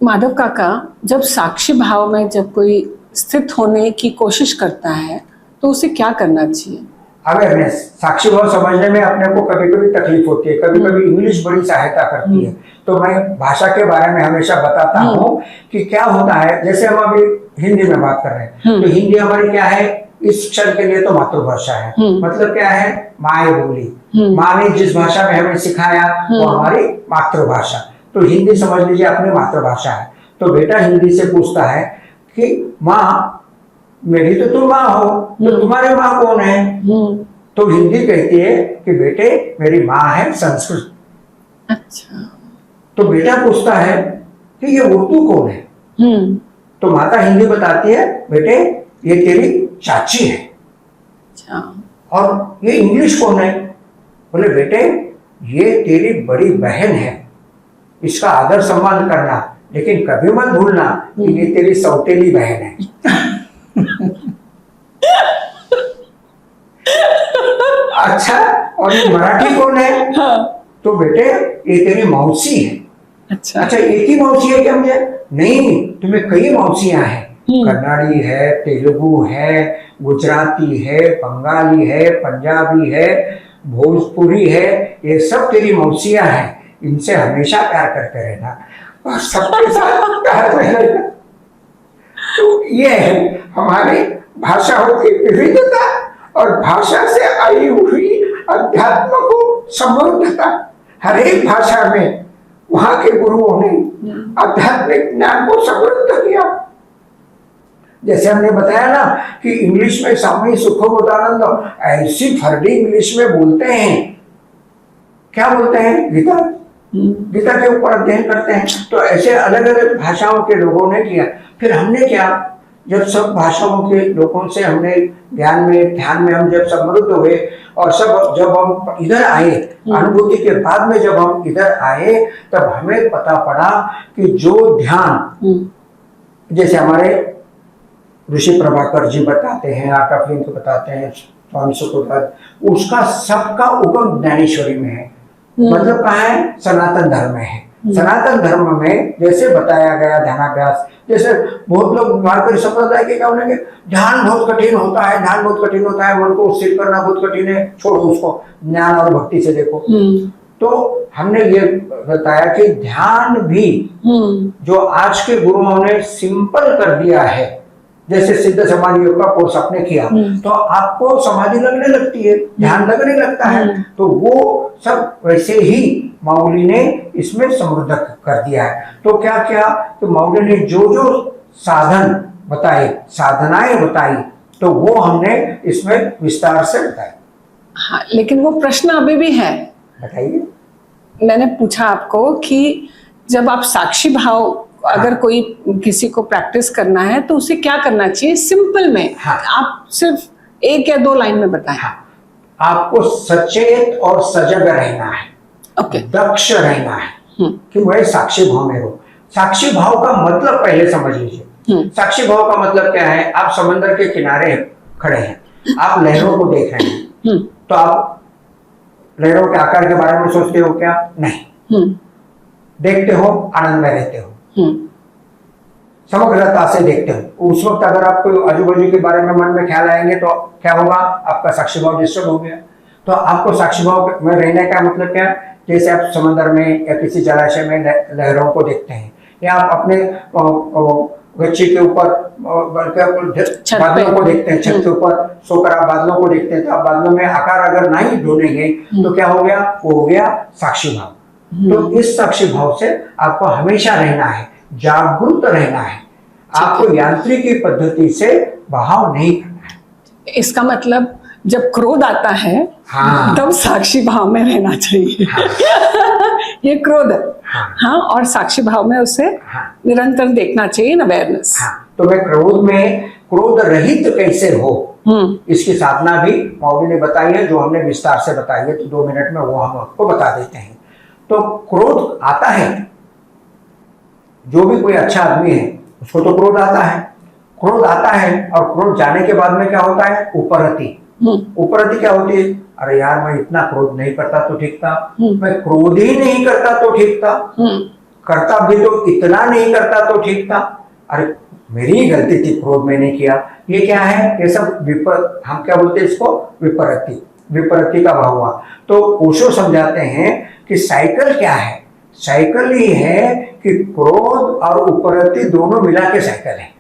माधव काका, जब साक्षी भाव में जब कोई स्थित होने की कोशिश करता है तो उसे क्या करना चाहिए? अवेयरनेस, साक्षी भाव समझने में अपने को कभी कभी तकलीफ होती है, कभी कभी इंग्लिश बड़ी सहायता करती है। तो मैं भाषा के बारे में हमेशा बताता हूँ कि क्या होता है। जैसे हम अभी हिंदी में बात कर रहे हैं, तो हिंदी हमारी क्या है, इस क्षण के लिए तो मातृभाषा है। मतलब क्या है, माए बोली, माँ ने जिस भाषा में हमें सिखाया वो हमारी मातृभाषा। तो हिंदी समझ लीजिए अपनी मातृभाषा है। तो बेटा हिंदी से पूछता है कि माँ मेरी तो तुम माँ हो, तो तुम्हारे माँ कौन है? तो हिंदी कहती है कि बेटे मेरी माँ है संस्कृत। अच्छा। तो बेटा पूछता है कि ये उर्दू कौन है? तो माता हिंदी बताती है बेटे ये तेरी चाची है। अच्छा। और ये इंग्लिश कौन है? बोले बेटे ये तेरी बड़ी बहन है, इसका आदर सम्मान करना, लेकिन कभी मत भूलना कि ये तेरी सौतेली बहन है। अच्छा, और ये मराठी कौन है? तो बेटे ये तेरी मौसी है। अच्छा, एक ही मौसी है क्या मुझे? नहीं, तुम्हें कई मौसियां हैं, कन्नड़ी है, तेलुगु है, गुजराती है, बंगाली है, पंजाबी है, भोजपुरी है, ये सब तेरी मौसियां हैं। इनसे हमेशा प्यार करते रहना और सबके साथ प्यार रहना। तो ये है हमारी भाषाओं की विविधता और भाषा से आई हुई अध्यात्म को समृद्धता। हर एक भाषा में वहां के गुरुओं ने आध्यात्मिक ज्ञान को समृद्ध किया। जैसे हमने बताया ना कि इंग्लिश में स्वामी सुखबोधानंद ऐसी फर्डी इंग्लिश में बोलते हैं, क्या बोलते हैं? गीता के ऊपर अध्ययन करते हैं। तो ऐसे अलग अलग भाषाओं के लोगों ने किया। फिर हमने क्या, जब सब भाषाओं के लोगों से हमने ध्यान में हम जब समृद्ध हुए और सब जब हम इधर आए, अनुभूति के बाद में जब हम इधर आए, तब हमें पता पड़ा कि जो ध्यान, जैसे हमारे ऋषि प्रभाकर जी बताते हैं, आर्ट ऑफ लिविंग बताते हैं, स्वामी सुखदेव, उसका सबका उगम ज्ञानेश्वरी में है। मतलब कहाँ है? सनातन धर्म में है। सनातन धर्म में जैसे बताया गया ध्यानाभ्यास, जैसे बहुत लोग वारकरी संप्रदाय के क्या बोलेंगे, ध्यान बहुत कठिन होता है, ध्यान बहुत कठिन होता है, मन को स्थिर करना बहुत कठिन है, छोड़ो उसको, ज्ञान और भक्ति से देखो। तो हमने ये बताया कि ध्यान भी जो आज के गुरुओं ने सिंपल कर दिया है, जैसे सिद्ध समाधि योग का कोर्स आपने किया, तो आपको समाधि लगने लगती है, ध्यान लगने लगता है। तो वो सब वैसे ही मौली ने इसमें समृद्ध कर दिया है। तो क्या क्या, तो मौली ने जो जो साधन बताए, साधनाएं बताई, तो वो हमने इसमें विस्तार से बताया। हाँ, लेकिन वो प्रश्न अभी भी है। बताइए। मैंने पूछा आपको कि जब आप साक्षी भाव अगर कोई किसी को प्रैक्टिस करना है तो उसे क्या करना चाहिए सिंपल में? आप सिर्फ 1 या 2 लाइन में बताएं। आपको सचेत और सजग रहना है, दक्ष रहना है कि मैं साक्षी भाव में रहूं। साक्षी भाव का मतलब पहले समझ लीजिए। साक्षी भाव का मतलब क्या है? आप समंदर के किनारे खड़े हैं, आप लहरों को देख रहे हैं, तो आप लहरों के आकार के बारे में सोचते हो क्या? नहीं। देखते हो, आनंद में रहते हो, समग्रता से देखते हो। उस वक्त अगर आपको आजू बाजू के बारे में मन में ख्याल आएंगे तो क्या होगा? आपका साक्षी भाव डिस्टर्ब हो गया। तो आपको साक्षी भाव में रहने का मतलब क्या है? जैसे आप समंदर में या किसी जलाशय में लहरों को देखते हैं, या आप अपने गच्ची के ऊपर बादलों को देखते हैं, छत के ऊपर सोकर आप बादलों को देखते हैं, तो आप बादलों में आकार अगर नहीं ढूंढेंगे तो क्या हो गया? वो हो गया साक्षी भाव। तो इस साक्षी भाव से आपको हमेशा रहना है, जागरूक रहना है, आपको यांत्रिकी पद्धति से बहाव नहीं करना है। इसका मतलब जब क्रोध आता है तब साक्षी भाव में रहना चाहिए। ये क्रोध है। हाँ, और साक्षी भाव में उसे निरंतर देखना चाहिए, अवेयरनेस। तो मैं क्रोध में क्रोध रहित कैसे हो, इसकी साधना भी मौली ने बताई है, जो हमने विस्तार से बताई है, तो 2 मिनट में वो हम आपको बता देते हैं। तो क्रोध आता है, जो भी कोई अच्छा आदमी है उसको तो क्रोध आता है। क्रोध आता है और क्रोध जाने के बाद में क्या होता है? उपरति। उपरति क्या होती है? अरे यार, मैं इतना क्रोध नहीं करता तो ठीक था, मैं क्रोध ही नहीं करता तो ठीक था, करता भी तो इतना नहीं करता तो ठीक था, अरे मेरी ही गलती थी, क्रोध मैंने किया। ये क्या है? ये सब हम क्या बोलते हैं इसको? विपरति। विपरति का भाव हुआ। तो ओशो समझाते हैं कि साइकिल क्या है? साइकिल ही है कि क्रोध और उपरति दोनों मिला के साइकिल है।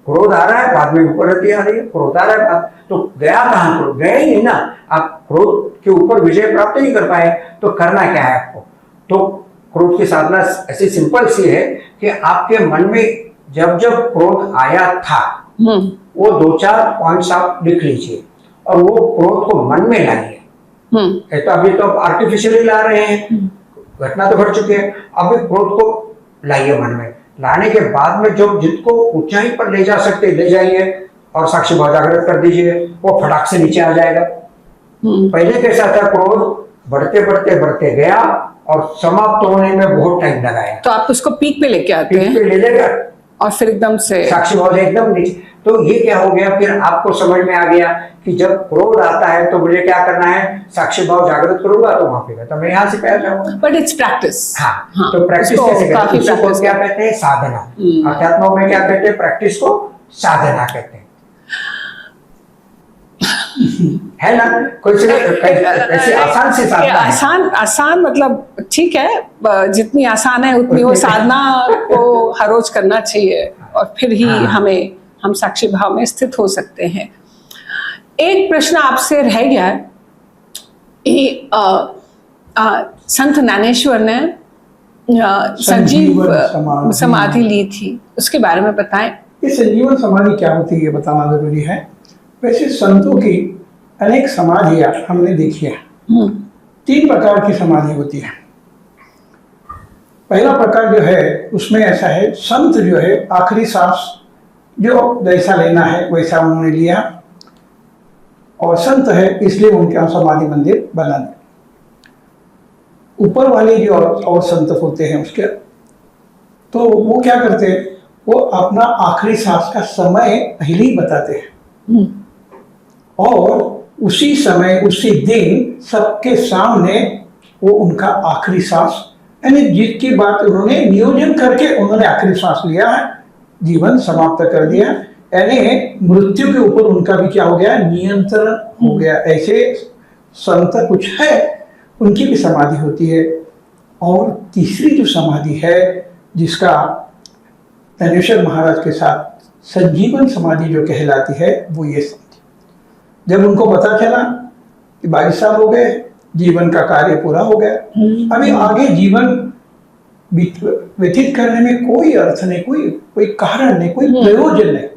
क्रोध आ रहा है, बाद में उपरति आ रही है, क्रोध आ रहा है बाद, तो गया कहाँ? क्रोध गया ही नहीं ना। आप क्रोध के ऊपर विजय प्राप्त नहीं कर पाए, तो करना क्या है आपको? तो क्रोध की साधना ऐसी सिंपल सी है कि आपके मन में जब जब क्रोध आया था वो 2-4 पॉइंट्स आप लिख लीजिए और वो क्रोध को मन में लाइए। तो अभी तो आर्टिफिशियली ला रहे हैं, घटना तो घट चुकी है, अभी क्रोध को लाइए मन में। लाने के बाद में जो जिसको ऊंचाई पर ले जा सकते ले जाइए और साक्षी भाव जागृत कर दीजिए, वो फटाक से नीचे आ जाएगा। पहले कैसा था? क्रोध बढ़ते बढ़ते बढ़ते गया और समाप्त होने में बहुत टाइम लगाया। तो आप उसको पीक पे लेके आते हैं, पीक पे ले जाएगा और फिर एकदम से साक्षी भाव एकदम नीचे। तो ये क्या हो गया? फिर आपको समझ में आ गया कि जब क्रोध आता है तो मुझे क्या करना है? साक्षी भाव जागृत करूंगा तो वहां पे, तो मैं यहाँ से पैर जाऊंगा। But it's practice. हाँ, तो प्रैक्टिस कैसे करते हैं? उसको क्या कहते हैं? साधना। अध्यात्म में क्या कहते हैं? प्रैक्टिस को साधना कहते हैं, है ना? कोई ऐसी आसान सी साधना है। आसान मतलब ठीक है, जितनी आसान है उतनी वो साधना को हर रोज करना चाहिए, और फिर ही हम साक्षी भाव में स्थित हो सकते हैं। एक प्रश्न आपसे रह गया है, संत ज्ञानेश्वर ने संजीव समाधि ली थी, उसके बारे में बताएं। ये संजीवन समाधि क्या होती है ये बताना जरूरी है। वैसे संतों की अनेक समाधियां हमने देखी है। 3 प्रकार की समाधि होती है। पहला प्रकार जो है उसमें ऐसा है, संत जो है आखिरी सांस जो जैसा लेना है वैसा उन्होंने लिया, और संत है इसलिए उनके यहाँ समाधि मंदिर बना दिया। ऊपर वाले जो और संत होते हैं उसके, तो वो क्या करते हैं? वो अपना आखिरी सांस का समय पहले ही बताते हैं, और उसी समय उसी दिन सबके सामने वो उनका आखिरी सांस, यानी जिसकी बात उन्होंने नियोजन करके उन्होंने आखिरी सांस लिया है, जीवन समाप्त कर दिया, यानी मृत्यु के ऊपर उनका भी क्या हो गया? नियंत्रण हो गया। ऐसे संत कुछ है, उनकी भी समाधि होती है। और तीसरी जो समाधि है जिसका ज्ञानेश्वर महाराज के साथ संजीवन समाधि जो कहलाती है, वो ये समाधि, जब उनको पता चला कि 22 साल हो गए, जीवन का कार्य पूरा हो गया, अभी आगे जीवन व्यतीत करने में कोई अर्थ नहीं, कोई कारण नहीं, कोई प्रयोजन नहीं,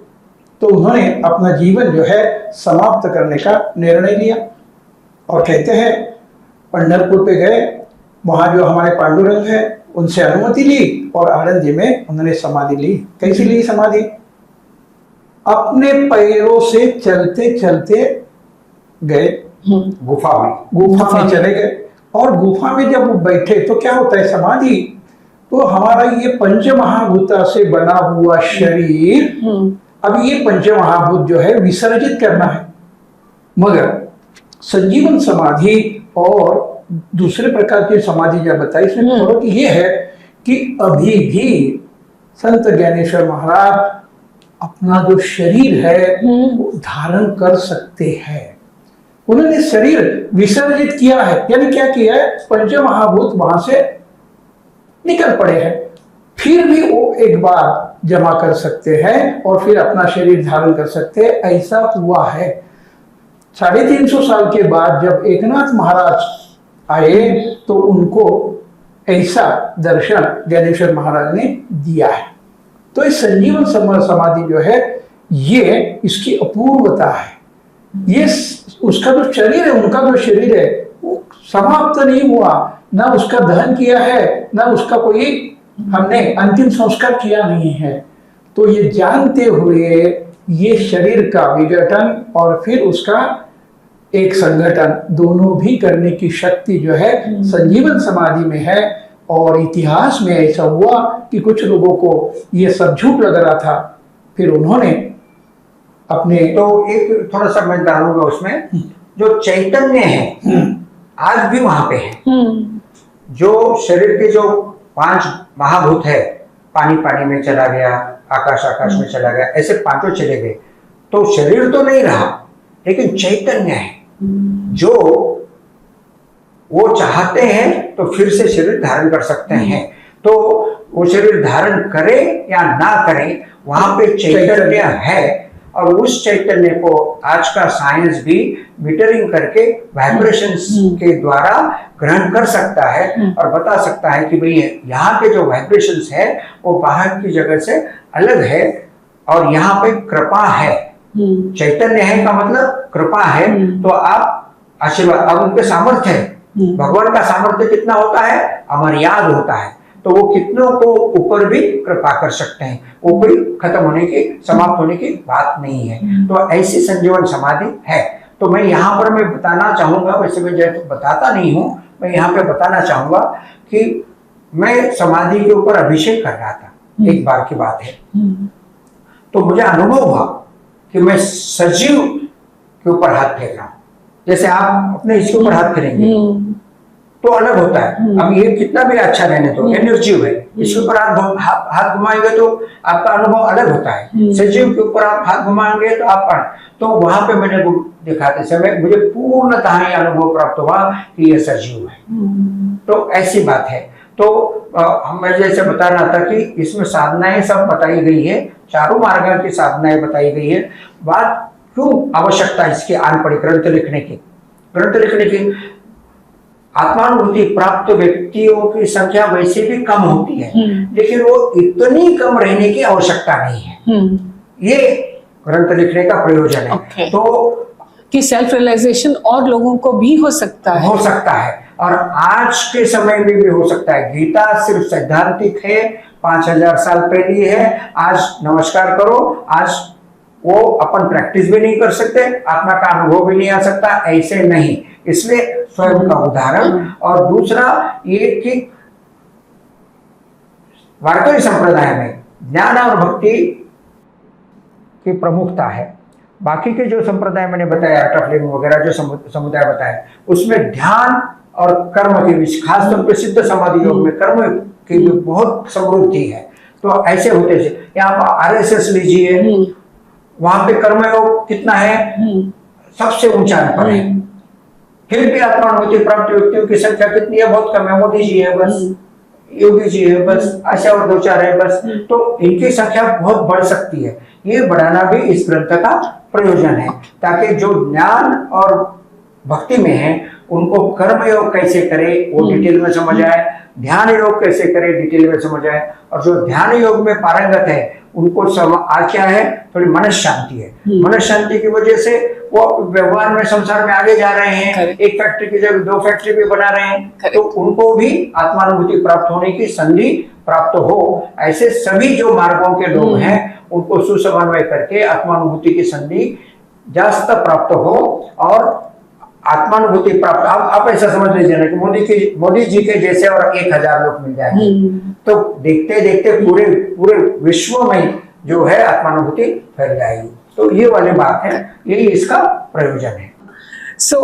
तो उन्होंने अपना जीवन जो है समाप्त करने का निर्णय लिया। और कहते हैं पंढरपुर पे गए वहाँ जो हमारे पांडुरंग है उनसे अनुमति ली और आनंद जी में उन्होंने समाधि ली। कैसी ली समाधि? अपने पैरों से चलते चलते गए गुफा में चले गए, और गुफा में जब वो बैठे तो क्या होता है समाधि, तो हमारा ये पंच महाभूता से बना हुआ शरीर, अब ये पंच महाभूत जो है विसर्जित करना है। मगर संजीवन समाधि और दूसरे प्रकार की समाधि जब बताई, इसमें फर्क ये है कि अभी भी संत ज्ञानेश्वर महाराज अपना जो शरीर है वो धारण कर सकते हैं। उन्होंने शरीर विसर्जित किया है, यानी क्या किया है, पंच महाभूत वहां से निकल पड़े हैं, फिर भी वो एक बार जमा कर सकते हैं और फिर अपना शरीर धारण कर सकते हैं। ऐसा हुआ है 350 साल के बाद जब एकनाथ महाराज आए तो उनको ऐसा दर्शन ज्ञानेश्वर महाराज ने दिया है। तो इस संजीवन समाधि जो है ये इसकी अपूर्वता है। ये उसका जो शरीर है, उनका जो शरीर है वो समाप्त नहीं हुआ, ना उसका दहन किया है, ना उसका कोई हमने अंतिम संस्कार किया नहीं है। तो ये जानते हुए ये शरीर का विघटन और फिर उसका एक संगठन दोनों भी करने की शक्ति जो है संजीवन समाधि में है। और इतिहास में ऐसा हुआ कि कुछ लोगों को ये सब झूठ लग रहा था, फिर उन्होंने अपने, तो एक थोड़ा सा मैं डालूंगा उसमें, जो चैतन्य है आज भी वहां पे है। जो शरीर के जो 5 महाभूत है, पानी पानी में चला गया, आकाश आकाश में चला गया, ऐसे 5 चले गए, तो शरीर तो नहीं रहा लेकिन चैतन्य है। जो वो चाहते हैं तो फिर से शरीर धारण कर सकते हैं। तो वो शरीर धारण करे या ना करे, वहां पे चैतन्य है। और उस चैतन्य को आज का साइंस भी मीटरिंग करके वाइब्रेशंस के द्वारा ग्रहण कर सकता है और बता सकता है कि भाई यहाँ के जो वाइब्रेशंस है वो बाहर की जगह से अलग है और यहाँ पे कृपा है। चैतन्य है का मतलब कृपा है। तो आप आशीर्वाद, अब उनके सामर्थ्य है, भगवान का सामर्थ्य कितना होता है, अमर्याद होता है, तो वो कितनों को ऊपर भी कृपा कर सकते हैं। वो कोई खत्म होने की, समाप्त होने की बात नहीं है। तो ऐसी संजीवन समाधि है। तो मैं यहाँ पर मैं बताना चाहूंगा, वैसे मैं जैसे बताता नहीं हूँ, मैं यहाँ पे बताना चाहूंगा कि मैं समाधि के ऊपर अभिषेक कर रहा था, एक बार की बात है। तो मुझे अनुभव हुआ कि मैं सजीव के ऊपर हाथ फेंक रहा हूं। जैसे आप अपने इसके ऊपर हाथ फेरेंगे तो अलग होता है। अब ये कितना भी अच्छा रहने दो, एनर्जी है, इसके ऊपर आप हाथ घुमाएंगे तो आपका अनुभव अलग होता है। सजीव के ऊपर आप हाथ घुमाएंगे तो आप, तो वहां पे मैंने दिखाते समय मुझे पूर्णतः ये अनुभव प्राप्त हुआ कि ये सजीव है। तो ऐसी बात है। तो मैं जैसे बता रहा था कि इसमें साधनाएं सब बताई गई है, चारों मार्ग की साधनाएं बताई गई है। बात क्यों आवश्यकता इसकी आन पड़ी ग्रंथ लिखने की? ग्रंथ लिखने की आत्मानुभूति प्राप्त व्यक्तियों की संख्या वैसे भी कम होती है, लेकिन वो इतनी कम रहने की आवश्यकता नहीं है। ये ग्रंथ लिखने का प्रयोजन है। तो कि सेल्फ रियलाइजेशन और लोगों को भी हो सकता है और आज के समय में भी हो सकता है। गीता सिर्फ सैद्धांतिक है, 5000 साल पहले है। आज नमस्कार करो, आज वो अपन प्रैक्टिस भी नहीं कर सकते, आत्मा का अनुभव भी नहीं आ सकता, ऐसे नहीं। इसलिए स्वयं का उदाहरण। और दूसरा ये कि वारकरी संप्रदाय में ज्ञान और भक्ति की प्रमुखता है। बाकी के जो संप्रदाय मैंने बताया, टफलिंग वगैरह जो समुदाय बताया, उसमें ध्यान और कर्म के बीच, खासतौर पर सिद्ध समाधि योग में कर्म की भी बहुत समृद्धि है। तो ऐसे होते थे। यहाँ पर RSS लीजिए, वहां पे कर्मयोग कितना है, सबसे ऊंचा पर है। फिर भी आत्मानुभूति प्राप्त व्यक्तियों की संख्या कितनी है, बहुत कम है। मोदी जी है बस, योगी जी है बस, आशा और 2-4 है बस। तो इनकी संख्या बहुत बढ़ सकती है। ये बढ़ाना भी इस ग्रंथ का प्रयोजन है, ताकि जो ज्ञान और भक्ति में है उनको कर्म योग कैसे करे वो डिटेल में समझ आए, ध्यान योग कैसे करे डिटेल में समझ आए। और जो ध्यान योग में पारंगत है उनको आज क्या है, थोड़ी मन शांति है। मन शांति की वजह से वो व्यवहार में संसार में आगे जा रहे हैं, Correct. एक फैक्ट्री की जगह 2 फैक्ट्री भी बना रहे हैं, Correct. तो उनको भी आत्मानुभूति प्राप्त होने की संधि प्राप्त हो। ऐसे सभी जो मार्गों के लोग हैं उनको सुसमन्वय करके आत्मानुभूति की संधि जास्त प्राप्त हो और आत्मानुभूति प्राप्त। आप ऐसा समझ लीजिए ना कि मोदी जी के जैसे और 1000 लोग मिल जाएंगे, तो देखते देखते पूरे विश्व में जो है आत्मानुभूति फैल जाएगी। तो ये वाली बात है, यही इसका प्रयोजन है। सो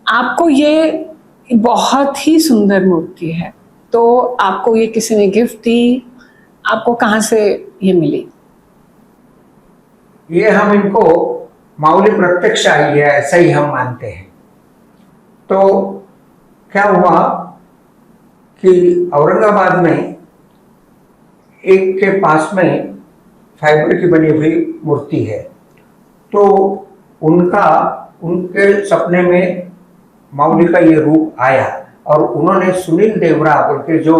आपको ये बहुत ही सुंदर मूर्ति है, तो आपको ये किसी ने गिफ्ट दी, आपको कहाँ से ये मिली? ये हम इनको माऊली प्रत्यक्ष आई है ऐसा ही हम मानते हैं। तो क्या हुआ कि औरंगाबाद में एक के पास में फाइबर की बनी हुई मूर्ति है, तो उनके सपने में माऊली का ये रूप आया और उन्होंने सुनील देवरा बोल के जो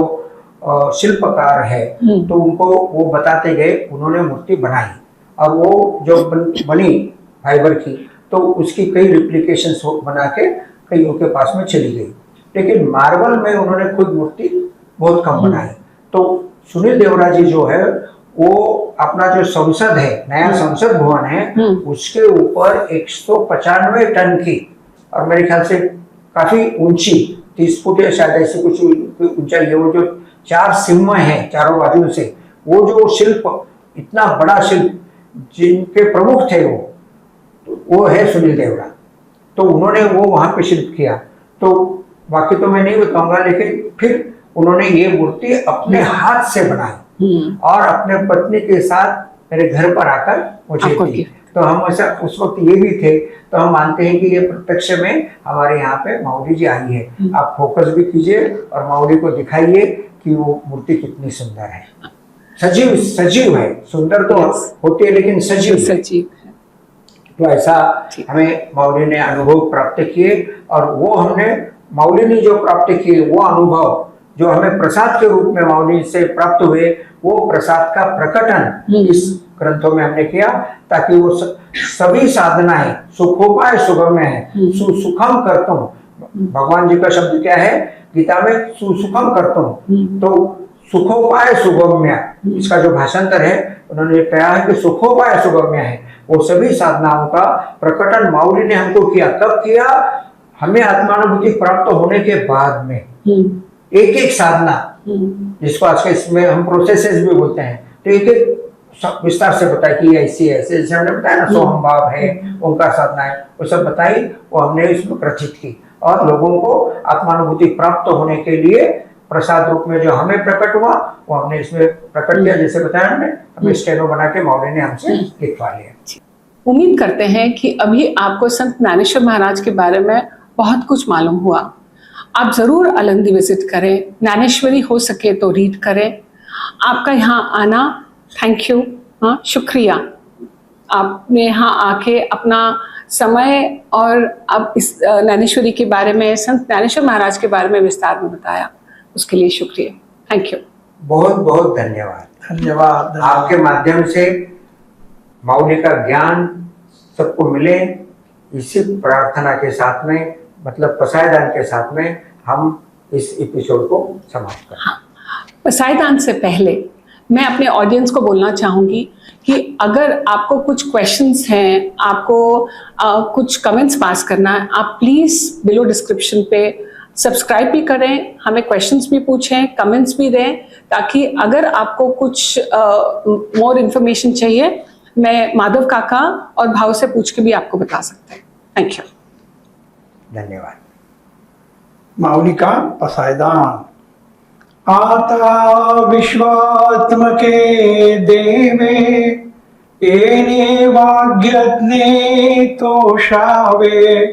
शिल्पकार है, तो उनको वो बताते गए, उन्होंने मूर्ति बनाई और वो जो बनी फाइबर की, तो उसकी कई रिप्लिकेशंस बना के कईयों के पास में चली गई, लेकिन मार्बल में उन्होंने खुद मूर्ति बहुत कम बनाई। तो सुनील देवरा जी जो है वो अपना जो संसद है, नया संसद भवन है, उसके ऊपर 195 टन की और मेरे ख्याल से काफी ऊंची 30 फुट या शायद ऐसी कुछ ऊंचाई है, वो जो 4 सिंह हैं चारों बाजू से, वो जो शिल्प, इतना बड़ा शिल्प जिनके प्रमुख थे वो है सुनील देवरा। तो उन्होंने वो वहां पे शिल्प किया। तो बाकी तो मैं नहीं बताऊंगा, लेकिन फिर उन्होंने ये मूर्ति अपने हाथ से बनाई और अपने पत्नी के साथ मेरे घर पर आकर मुझे दी। तो हम ऐसा उस वक्त ये भी थे, तो हम मानते हैं कि ये प्रत्यक्ष में हमारे यहाँ पे माऊली जी आई है। आप फोकस भी कीजिए और माऊली को दिखाइए कि वो मूर्ति कितनी सुंदर है, सजीव है। सुंदर तो होती है लेकिन सजीव है। तो ऐसा हमें माऊली ने अनुभव प्राप्त किए और वो हमने माऊली ने जो प्राप्त किए वो अनुभव जो हमें प्रसाद के रूप में माऊली से प्राप्त हुए, वो प्रसाद का प्रकटन इस ग्रंथों में हमने किया, ताकि वो सभी साधनाएं सुखोपाय सुगम्य है। सुसुखम करतुम, भगवान जी का शब्द क्या है गीता में, सुसुखम करतुम। तो सुखोपाय सुगम्य, इसका जो भाषांतर है उन्होंने कहा है कि सुखोपाय सुगम्य है। वो सभी साधनाओं का प्रकटन माऊली ने हमको किया। कब किया? हमें आत्मानुभूति प्राप्त होने के बाद में एक एक साधना, जिसको आज के इसमें हम प्रोसेसेस भी बोलते हैं, तो एक एक विस्तार से बताया कि ऐसी ऐसे, जैसे हमने बताया ना सोहम भाव है, ओंकार साधना है, वो सब बताई, वो हमने इसमें प्रचित की और लोगों को आत्मानुभूति प्राप्त होने के लिए प्रसाद रूप में जो हमें प्रकट हुआ वो हमने इसमें प्रकट किया। जैसे बताया हमने, हमें स्टेनो बना के माऊली ने हमसे लिखवा लिया। उम्मीद करते हैं कि अभी आपको संत ज्ञानेश्वर महाराज के बारे में बहुत कुछ मालूम हुआ। आप जरूर अलंदी विजिट करें, ज्ञानेश्वरी हो सके तो रीड करें। आपका यहाँ आना, थैंक यू, हाँ शुक्रिया। आपने यहाँ आके अपना समय और अब इस ज्ञानेश्वरी के बारे में, संत ज्ञानेश्वर महाराज के बारे में विस्तार में बताया, उसके लिए शुक्रिया, थैंक यू। बहुत बहुत धन्यवाद। धन्यवाद। आपके माध्यम से माऊली का ज्ञान सबको मिले, इसी प्रार्थना के साथ में, मतलब पसायदान के साथ में हम इस एपिसोड को समाप्त करें। हाँ, पसायदान से पहले मैं अपने ऑडियंस को बोलना चाहूँगी कि अगर आपको कुछ क्वेश्चंस हैं, आपको कुछ कमेंट्स पास करना है, आप प्लीज़ बिलो डिस्क्रिप्शन पे सब्सक्राइब भी करें, हमें क्वेश्चंस भी पूछें, कमेंट्स भी दें, ताकि अगर आपको कुछ मोर इन्फॉर्मेशन चाहिए, मैं माधव काका और भाव से पूछ के भी आपको बता सकते हैं। थैंक यू, धन्यवाद। माऊली का पसायदान। आता विश्वात्मके देवे, येने वाग्यज्ञे तोषावे,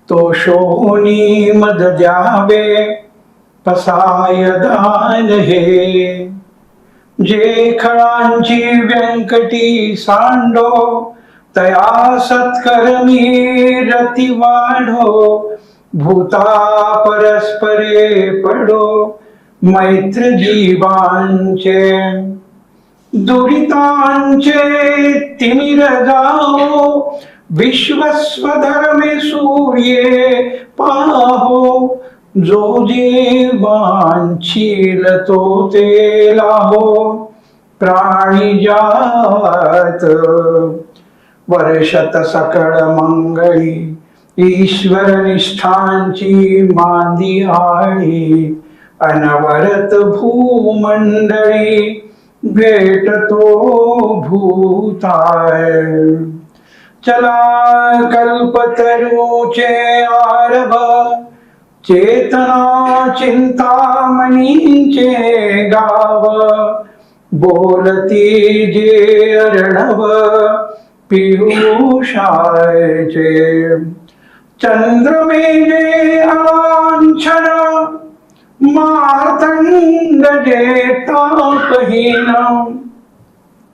तोषोनी मद जावे, पसायदान हे। जे खळांची व्यंकटी सांडो, तया सत्कर्मी रती वाढो, भूता परस्परे पडो, मैत्र जीवांचे दुरितांचे तिमिर जाओ, विश्वस्वधर्मे सूर्ये पाहो, जो जे वांछील तो ते लाहो. प्राणी जात वर्षत सकळ मंगळी, ईश्वर निष्ठांची मांदी आळी. अनवरत भूमंडळी भेटतो भूताय. चला कल्पतरूचे आरभ, चेतना चिंतामणीचे गाव. बोलती जे अर्णव पियुषाचे. चंद्रमेजे अलांछन, मार्तंड जे तापहीन.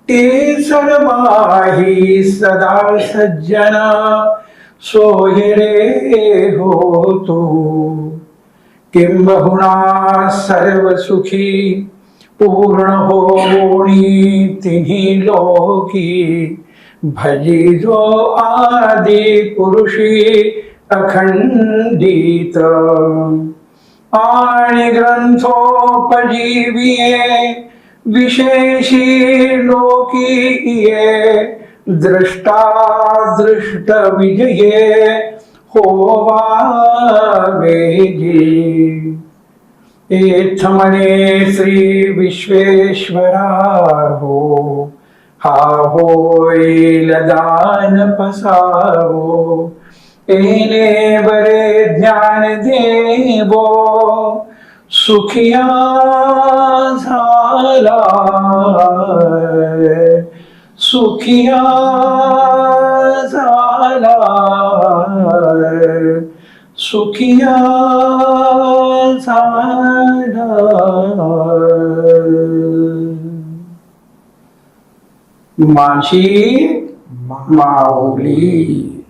ते सर्वाही सदा सज्जन, सोय रे होतो. किंबहुना सर्व सुखी, पूर्ण होणी तिन्ही लोकी. भजी जो आदि पुरुषी अखंडित. आणि ग्रंथोपजीविये विशेषी लोकीये. दृष्टा दृष्ट विजये होवा वेगी. एथ म्हणे श्री विश्वेश्वरा हो, हा होईल दान पसावो. एने बरे ज्ञान देवो, सुखिया झाला. सुखिया झाला. सुखिया झाला. माझी माऊली.